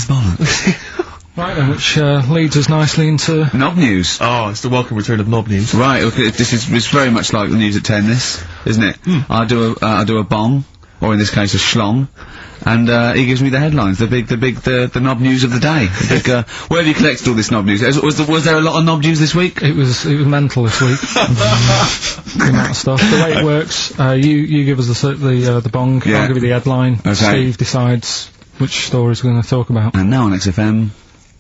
bollocks? Right then, which leads us nicely into... Knob news. Oh, it's the welcome return of knob news. Right, okay, it's very much like the news at 10, this, isn't it? I do a bong, or in this case a schlong, and he gives me the headlines, the knob news of the day. The big, where have you collected all this knob news? Was there a lot of knob news this week? It was mental this week. The amount of stuff. The way it works, you give us the bong, Yeah. I'll give you the headline, Okay. Steve decides which stories we're going to talk about. And now on XFM,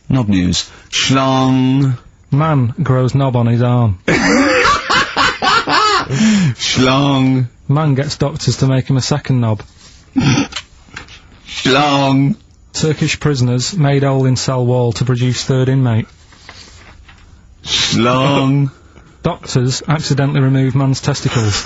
knob news. Schlong. Man grows knob on his arm. Schlong. Man gets doctors to make him a second knob. Schlong. Turkish prisoners made hole in cell wall to produce third inmate. Schlong. Doctors accidentally remove man's testicles.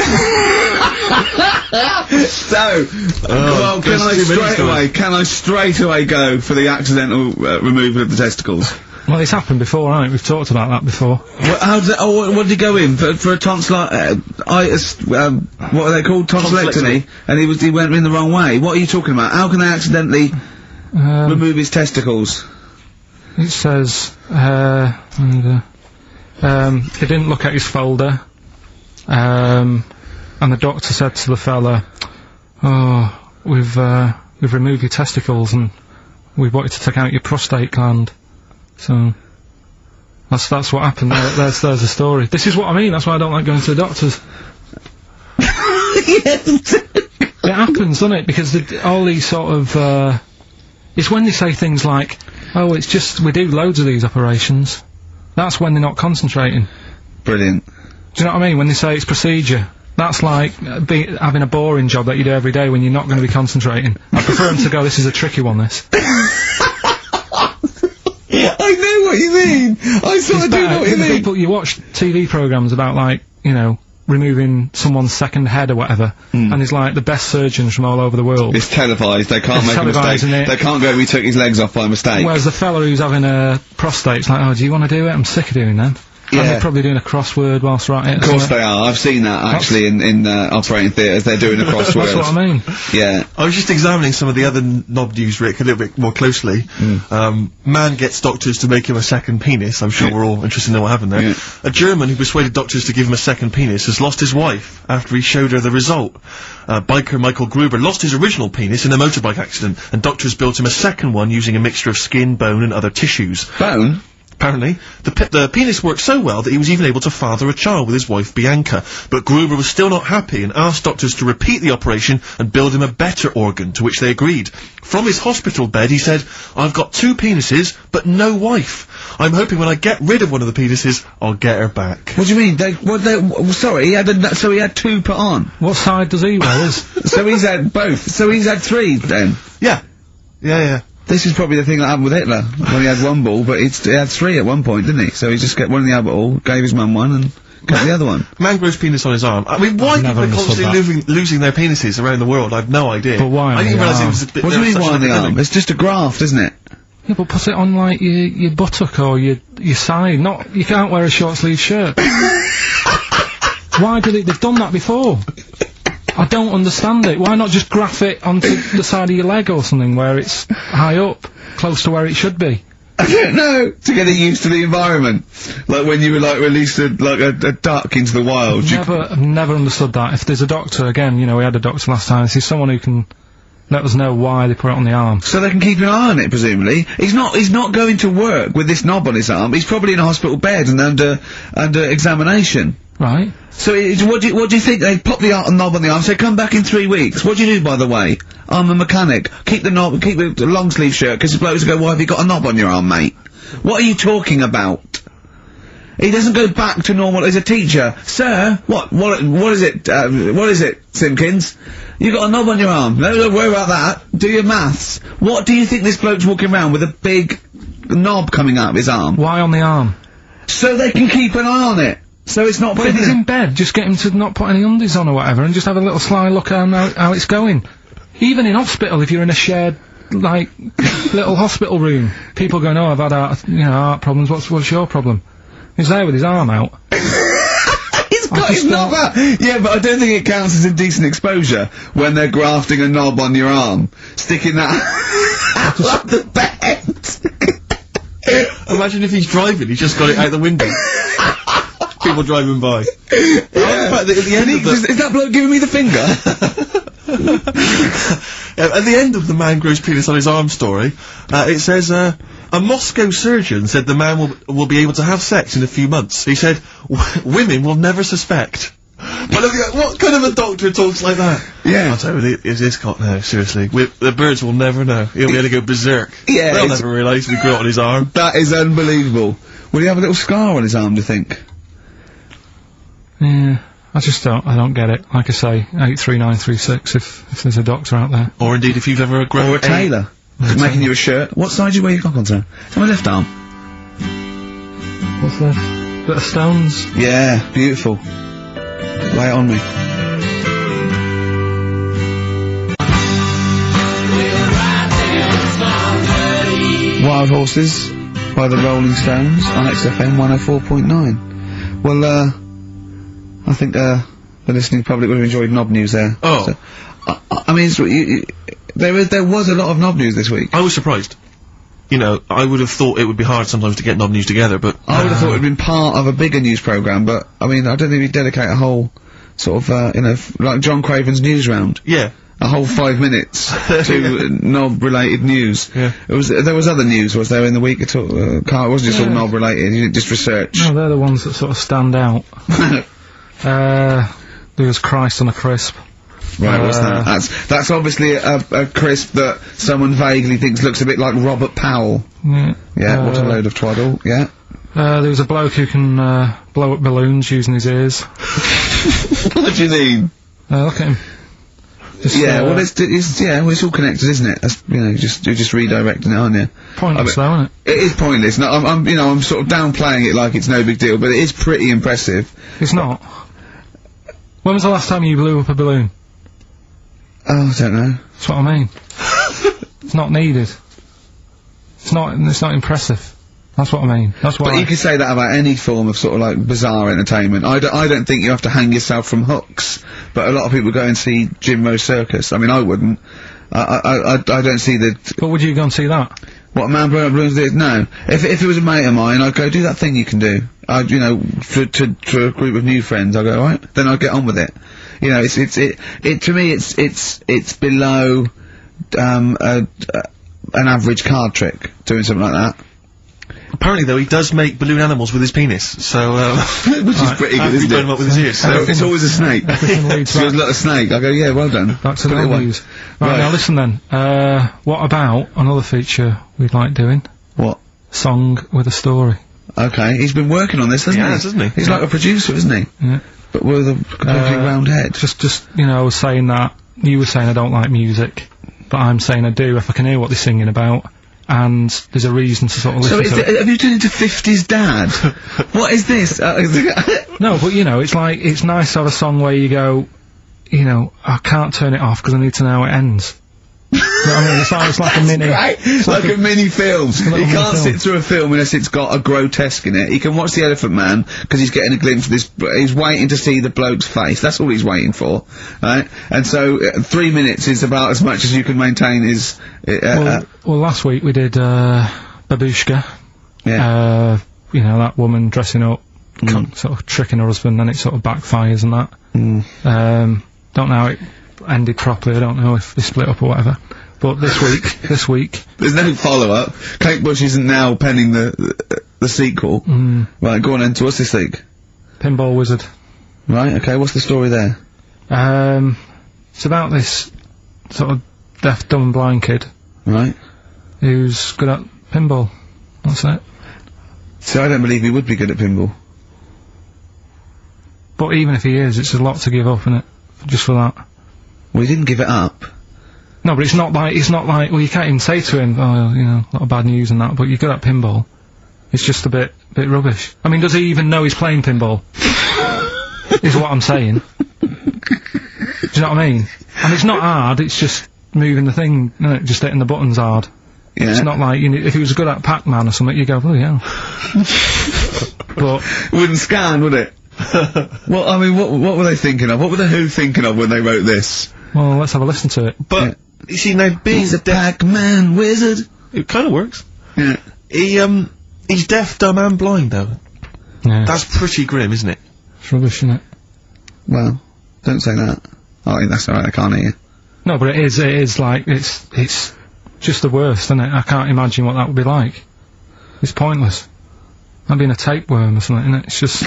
So, well, can I straight away go for the accidental removal of the testicles? Well, it's happened before, right? We've talked about that before. How did what did he go in for a tonsil? What are they called? Tonsillectomy. And he went in the wrong way. What are you talking about? How can they accidentally remove his testicles? It says, he didn't look at his folder, and the doctor said to the fella, "Oh, we've removed your testicles and we wanted to take out your prostate gland." So that's what happened. There's the story. This is what I mean. That's why I don't like going to the doctors. It happens, doesn't it? Because all these sort of it's when they say things like, "Oh, it's just we do loads of these operations." That's when they're not concentrating. Brilliant. Do you know what I mean? When they say it's procedure, that's like having a boring job that you do every day when you're not going to be concentrating. I prefer them to go, "This is a tricky one, this." I know what you mean. I sort of do know what you mean. You watch TV programmes about, like, you know, removing someone's second head or whatever, and it's like the best surgeons from all over the world. It's televised. They can't make a mistake. They can't go, "We took his legs off by mistake." Whereas the fella who's having a prostate's like, "Oh, do you want to do it? I'm sick of doing them." Yeah. And they're probably doing a crossword whilst they're at it. Of course they are. I've seen that actually in operating theatres. They're doing a crossword. That's what I mean. Yeah. I was just examining some of the other knob news, Rick, a little bit more closely. Man gets doctors to make him a second penis. I'm sure we're all interested to know what happened there. Yeah. A German who persuaded doctors to give him a second penis has lost his wife after he showed her the result. Biker Michael Gruber lost his original penis in a motorbike accident, and doctors built him a second one using a mixture of skin, bone, and other tissues. Bone? Apparently, the penis worked so well that he was even able to father a child with his wife Bianca. But Gruber was still not happy and asked doctors to repeat the operation and build him a better organ, to which they agreed. From his hospital bed, he said, "I've got 2 penises, but no wife. I'm hoping when I get rid of one of the penises, I'll get her back." What do you mean? Sorry, he had 2 put on. What side does he wear? So he's had both. So he's had 3 then. Yeah. Yeah. This is probably the thing that happened with Hitler, when he had 1 ball, but he had 3 at one point, didn't he? So he just got one in the other ball, gave his mum one, and got the other one. Man grows penis on his arm. I mean, why people are constantly losing their penises around the world? I've no idea. But why? I didn't realise it was a bit. What do you mean why on the arm? It's just a graft, isn't it? Yeah, but put it on, like, your buttock or your side. You can't wear a short sleeve shirt. Why did they've done that before? I don't understand it. Why not just graph it onto the side of your leg or something where it's high up, close to where it should be? I don't know. To get it used to the environment. Like when you were, like, released a duck into the wild. I've never understood that. If there's a doctor, again, you know, we had a doctor last time, this is someone who can let us know why they put it on the arm. So they can keep an eye on it, presumably. He's not going to work with this knob on his arm. He's probably in a hospital bed and under examination. Right. So what do you think? They pop the knob on the arm, say, come back in 3 weeks. What do you do, by the way? I'm a mechanic. Keep the knob, keep the long sleeve shirt, because the blokes go, why have you got a knob on your arm, mate? What are you talking about? He doesn't go back to normal as a teacher. Sir, what is it, Simpkins? You got a knob on your arm. No, don't worry about that. Do your maths. What do you think this bloke's walking around with a big knob coming out of his arm? Why on the arm? So they can keep an eye on it. So it's not. But if he's in bed, just get him to not put any undies on or whatever, and just have a little sly look at how it's going. Even in hospital, if you're in a shared, like, little hospital room, people going, "Oh, I've had heart problems. What's your problem?" He's there with his arm out. He's got his knob out. Yeah, but I don't think it counts as indecent exposure when they're grafting a knob on your arm, sticking that out the bed. Imagine if he's driving, he's just got it out the window. People driving by. Yeah. At the end is that bloke giving me the finger? At the end of the man grows penis on his arm story, it says, a Moscow surgeon said the man will be able to have sex in a few months. He said, women will never suspect. What kind of a doctor talks like that? Yeah. I'll tell you, is this cop now, seriously? The birds will never know. He'll be able to go berserk. Yeah. They'll never realise we grew it on his arm. That is unbelievable. Will he have a little scar on his arm, do you think? Yeah, I don't get it. Like I say, 83936 if there's a doctor out there. Or indeed if you've ever or a tailor. Making you a shirt. What side do you wear your cock on, sir? It's on my left arm. What's this? Bit of stones? Yeah, beautiful. Lay it on me. Wild Horses by the Rolling Stones on XFM 104.9. Well, I think the listening public would have enjoyed knob news there. Oh. So, I mean, there was a lot of knob news this week. I was surprised. You know, I would have thought it would be hard sometimes to get knob news together, but... I would have thought it had been part of a bigger news programme, but, I mean, I don't think we'd dedicate a whole, sort of, like John Craven's news round. Yeah. A whole 5 minutes to knob-related news. Yeah. There was other news, was there, in the week at all? Carl, it wasn't just all knob-related, you didn't just research. No, they're the ones that sort of stand out. There was Christ on a crisp. Right, what's that? That's obviously a crisp that someone vaguely thinks looks a bit like Robert Powell. Yeah. Yeah, what a load of twaddle, yeah. There was a bloke who can, blow up balloons using his ears. What do you mean? Look at him. Well, it's all connected, isn't it? That's, you're just redirecting it, aren't you? Pointless, though, isn't it? It is pointless. No, I'm sort of downplaying it like it's no big deal, but it is pretty impressive. It's not. When was the last time you blew up a balloon? Oh, I don't know. That's what I mean. It's not needed. It's not impressive. That's what I mean. That's why. But you can say that about any form of sort of like bizarre entertainment. I don't think you have to hang yourself from hooks, but a lot of people go and see Jim Rose Circus. I mean, I wouldn't. I don't see the... But would you go and see that? What, man blowing up balloons did? No. If it was a mate of mine, I'd go, do that thing you can do. To a group of new friends, I'd go, alright, then I'd get on with it. You know, to me, it's below, an average card trick, doing something like that. Apparently, though, he does make balloon animals with his penis, so, Which is pretty good, isn't burn him it? up with his ears, so. It's always a snake. Everything leads So it's back, like a snake. I go, yeah, well done. back to Put it the away. news. Right, now listen then. What about another feature we'd like doing? What? Song with a story. Okay, he's been working on this, hasn't He he? has, hasn't he? He's like a producer, isn't he? Yeah. But with a completely round head. Just, you know, I was saying that, you were saying I don't like music, but I'm saying I do if I can hear what they're singing about, and there's a reason to sort of So listen to it. have you turned into 50s dad? What is this? No, but you know, it's like, it's nice to have a song where you go, you know, I can't turn it off because I need to know how it ends. You know what I mean? It's like a mini... Right, it's like a mini film. He little can't mini sit through a film unless it's got a grotesque in it. He can watch The Elephant Man because he's getting a glimpse of this. He's waiting to see the bloke's face. That's all he's waiting for, right? And so 3 minutes is about as much as you can maintain his. Well, last week we did, Babushka. Yeah. You know, that woman dressing up, sort of tricking her husband, then it sort of backfires and that. Don't know how it ended properly, I don't know if they split up or whatever. But this week... There's no follow-up. Kate Bush isn't now penning the sequel. Right, go on then, to what's this week? Pinball Wizard. Right, okay, what's the story there? It's about this sort of deaf, dumb and blind kid Right. who's good at pinball. That's it. So I don't believe he would be good at pinball. But even if he is, it's a lot to give up, isn't it? Just for that. Well, he didn't give it up. No, but it's not like, well, you can't even say to him, oh, you know, a lot of bad news and that, but you're good at pinball. It's just a bit rubbish. I mean, does he even know he's playing pinball? Is what I'm saying. Do you know what I mean? And it's not hard, it's just moving the thing, you know, just hitting the buttons hard. Yeah. It's not like, you know, if he was good at Pac-Man or something, you go, oh yeah. But, It wouldn't scan, would it? Well, I mean, what were they thinking of? What were the Who thinking of when they wrote this? well, let's have a listen to it. But, you see, now, being He's a Pac-Man wizard. it kinda works. Yeah. He's deaf, dumb and blind, though. Yeah, That's pretty grim, isn't it? it's rubbish, isn't it? Well, don't say that. Oh, that's alright, I can't hear you. No, but it is like, it's just the worst, isn't it? I can't imagine what that would be like. It's pointless. Like being a tapeworm or something, isn't it? It's just...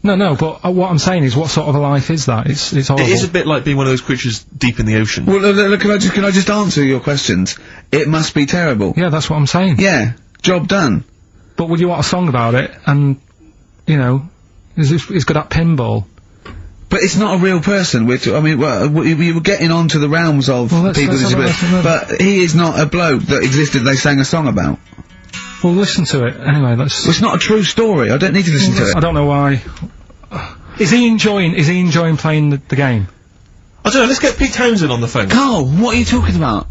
No, but what I'm saying is, what sort of a life is that? It's horrible. It is a bit like being one of those creatures deep in the ocean. Well, look, can I just answer your questions? It must be terrible. Yeah, that's what I'm saying. Yeah, job done. But would you want a song about it, and, you know, he's good at pinball? But it's not a real person. I mean, you were getting onto the realms of Well, let's people with have a disabilities, listen then. but he is not a bloke that existed they sang a song about. Well, listen to it. Anyway, let's... It's not a true story. I don't need to listen to I it. don't know why. Is he enjoying playing the game? I don't know, let's get Pete Townsend on the phone. Carl, what are you talking about?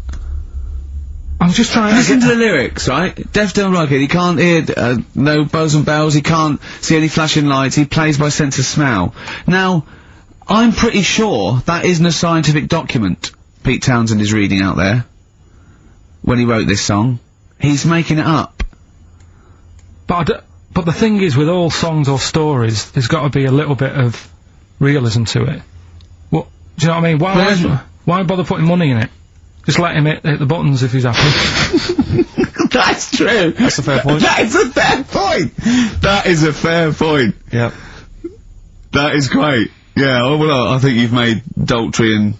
I'm just trying Listen to to get... the lyrics, right? Deaf, dumb, blind kid. He can't hear no bells and bells. He can't see any flashing lights. He plays by sense of smell. Now, I'm pretty sure that isn't a scientific document Pete Townsend is reading out there when he wrote this song. He's making it up. But the thing is, with all songs or stories, there's got to be a little bit of realism to it. What, do you know what I mean? Why bother putting money in it? Just let him hit the buttons if he's happy. That's true. That's a fair point. That is a fair point. That is a fair point. Yeah. That is great. Yeah, well, I think you've made Daltrey and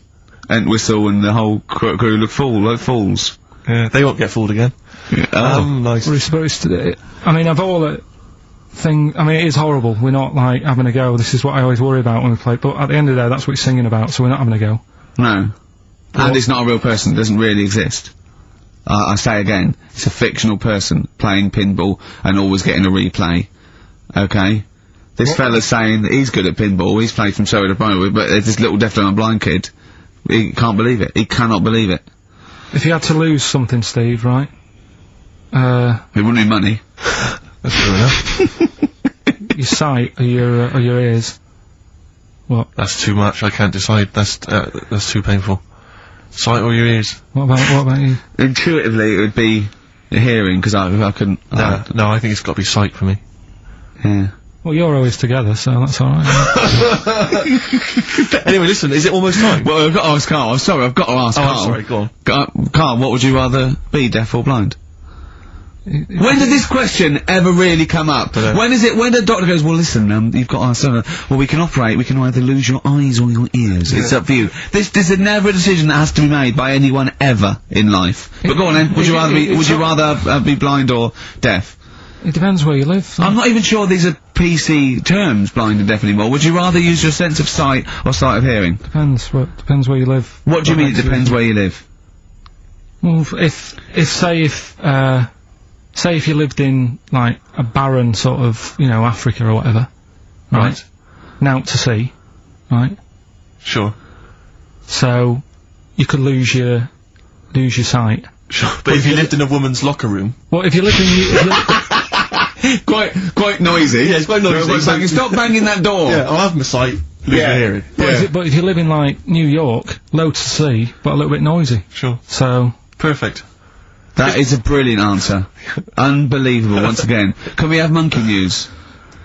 Entwistle and the whole crew look like fools. Yeah, they won't get fooled again. Yeah. Nice. We're supposed to... I mean, of all the thing... I mean, it is horrible. We're not, like, having a go. This is what I always worry about when we play. But at the end of the day, that's what he's singing about, so we're not having a go. No. And it's not a real person. It doesn't really exist. I say again, it's a fictional person playing pinball and always getting a replay. Okay? This fella's saying that he's good at pinball, he's played from Surrey to Bromley, but there's this little deaf and blind kid. He can't believe it. He cannot believe it. If you had to lose something, Steve, right? It wouldn't be money. That's true enough. Your sight or your ears. What? That's too much, I can't decide. That's too painful. Sight or your ears? What about you? Intuitively, it would be hearing, because I couldn't... No, I think it's got to be sight for me. Yeah. Well, you're always together, so that's alright. Anyway, listen, is it almost time? Well, I've got to ask Carl. I'm sorry, I've got to ask Oh, Carl. I'm sorry, go on. Carl, what would you rather be, deaf or blind? When did this question ever really come up? When is it, when the doctor goes, well listen, you've got our son, well we can operate, we can either lose your eyes or your ears, it's up for you. This is never a decision that has to be made by anyone ever in life. But go on then, would you rather be blind or deaf? It depends where you live. I'm not even sure these are PC terms, blind and deaf anymore. Would you rather use your sense of sight or sight of hearing? Depends where you live. What do you mean it depends where you live? Well, say if you lived in, like, a barren sort of, you know, Africa or whatever, right? Now to sea, right? Sure. So, you could lose your sight. Sure. But if you lived in a woman's locker room... Well, if you lived in... quite noisy. Yeah, it's quite noisy. Stop banging that door. Yeah, I'll have my sight, lose my hearing. But if you live in, like, New York, low to sea, but a little bit noisy. Sure. So... Perfect. That is a brilliant answer. Unbelievable, once again. Can we have monkey news?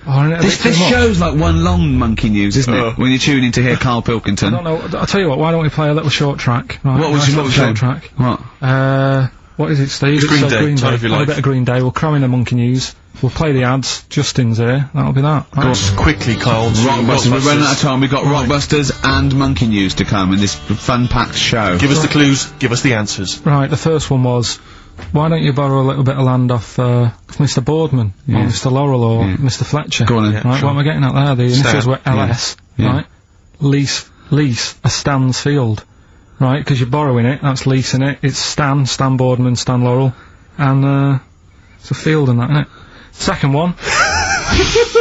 Oh, this show's like one long monkey news, isn't it? When you tune in to hear Karl Pilkington. I don't know, I'll tell you what, why don't we play a little short track? Right, what was your short track? What? What is it, Steve? It's Green Day, Time of Your Life. A bit of Green Day, we'll cram in the monkey news, we'll play the ads, Justin's here, that'll be that. Go on. Just quickly, Carl. Rockbusters, we're running out of time, we've got Rockbusters and monkey news to come in this fun-packed show. Give us the clues, give us the answers. Right, the first one was, why don't you borrow a little bit of land off Mr. Boardman, or Mr. Laurel, or Mr. Fletcher? Go on then. Right, what am I getting at there? The initials were LS, right? Lease a Stan's field. Right, because you're borrowing it, that's leasing it, it's Stan Boardman, Stan Laurel, and it's a field and that, innit? Second one,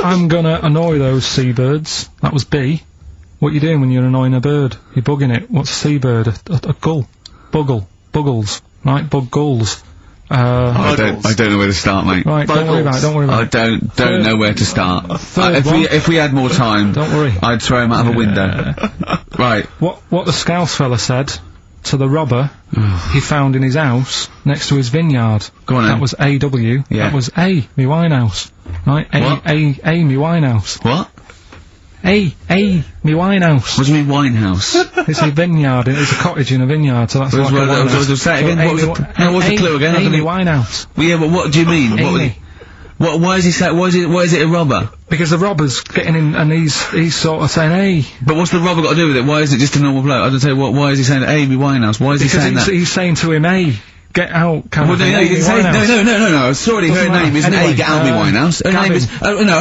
I'm gonna annoy those seabirds, that was B. What you doing when you're annoying a bird? You're bugging it. What's a seabird? A gull. Buggles. Right, bug gulls. I don't know where to start, mate. Right, don't worry about it. I don't know where to start. If we had more time, don't worry, I'd throw him out of a window. Right. What the Scouse fella said to the robber he found in his house next to his vineyard. Go on then. That was AW. Yeah. That was A, me Winehouse. Right? A, me Winehouse. What? Me Winehouse. What do you mean Winehouse? It's a vineyard, it's a cottage in a vineyard, so that's like a winehouse. Say it again, what's the clue again? Amy Winehouse. Well, yeah, but what do you mean? Amy. Why is he saying, why is it a robber? Because the robber's getting in and he's sort of saying, hey. But what's the robber got to do with it? Why is it just a normal bloke? I don't say, why is he saying Amy Winehouse? Why is he saying that? Because he's saying to him, hey, get out, kind of thing. No, sorry, her name isn't A, get out me Winehouse. Her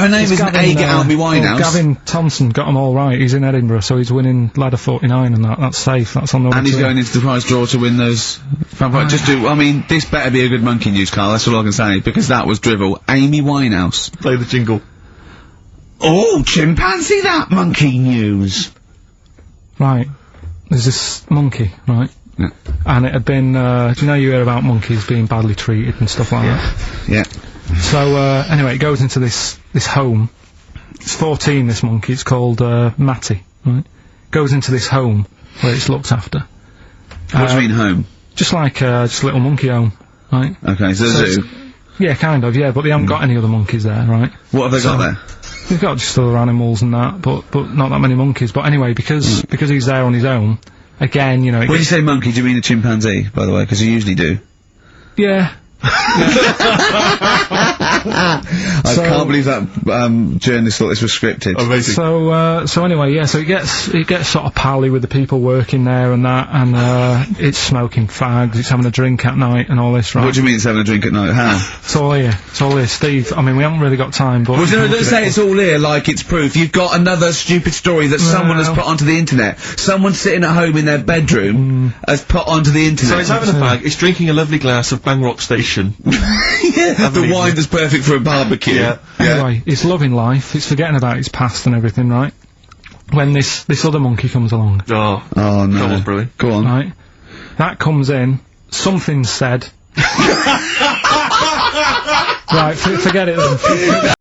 name isn't A, get out me Winehouse. Gavin Thompson got them all right, he's in Edinburgh, so he's winning ladder 49 and that's safe, that's on the way. And he's going into the prize draw to win those. This better be a good monkey news, Carl, that's all I can say, because that was drivel. Amy Winehouse. Play the jingle. Oh, chimpanzee that monkey news. Right, there's this monkey, right? Yeah. And it had been, do you know you hear about monkeys being badly treated and stuff like that? Yeah. So, anyway, it goes into this home. It's 14, this monkey, it's called, Matty, right? Goes into this home where it's looked after. What do you mean home? Just like, just a little monkey home, right? Okay, so zoo? Yeah, kind of, yeah, but they haven't got any other monkeys there, right? What have they got there? They've got just other animals and that, but not that many monkeys. But anyway, because he's there on his own, again, you know... When you say monkey, do you mean a chimpanzee, by the way? Because you usually do. Yeah. I can't believe that journalist thought this was scripted. Amazing. So anyway, yeah, so he gets sort of pally with the people working there and that, and it's smoking fags, it's having a drink at night and all this, right? What do you mean it's having a drink at night? How? It's all here, Steve. I mean, we haven't really got time, but... Well, don't say it's all here like it's proof. You've got another stupid story that someone has put onto the internet. Someone sitting at home in their bedroom has put onto the internet. So it's having a fag, it's drinking a lovely glass of Bangrock Station. Yeah, the wine that's perfect for a barbecue. Yeah. Anyway, it's loving life, it's forgetting about its past and everything, right? When this other monkey comes along. Oh no. Go on, Bruin. Go on. Right? That comes in, something's said. Right, forget it then.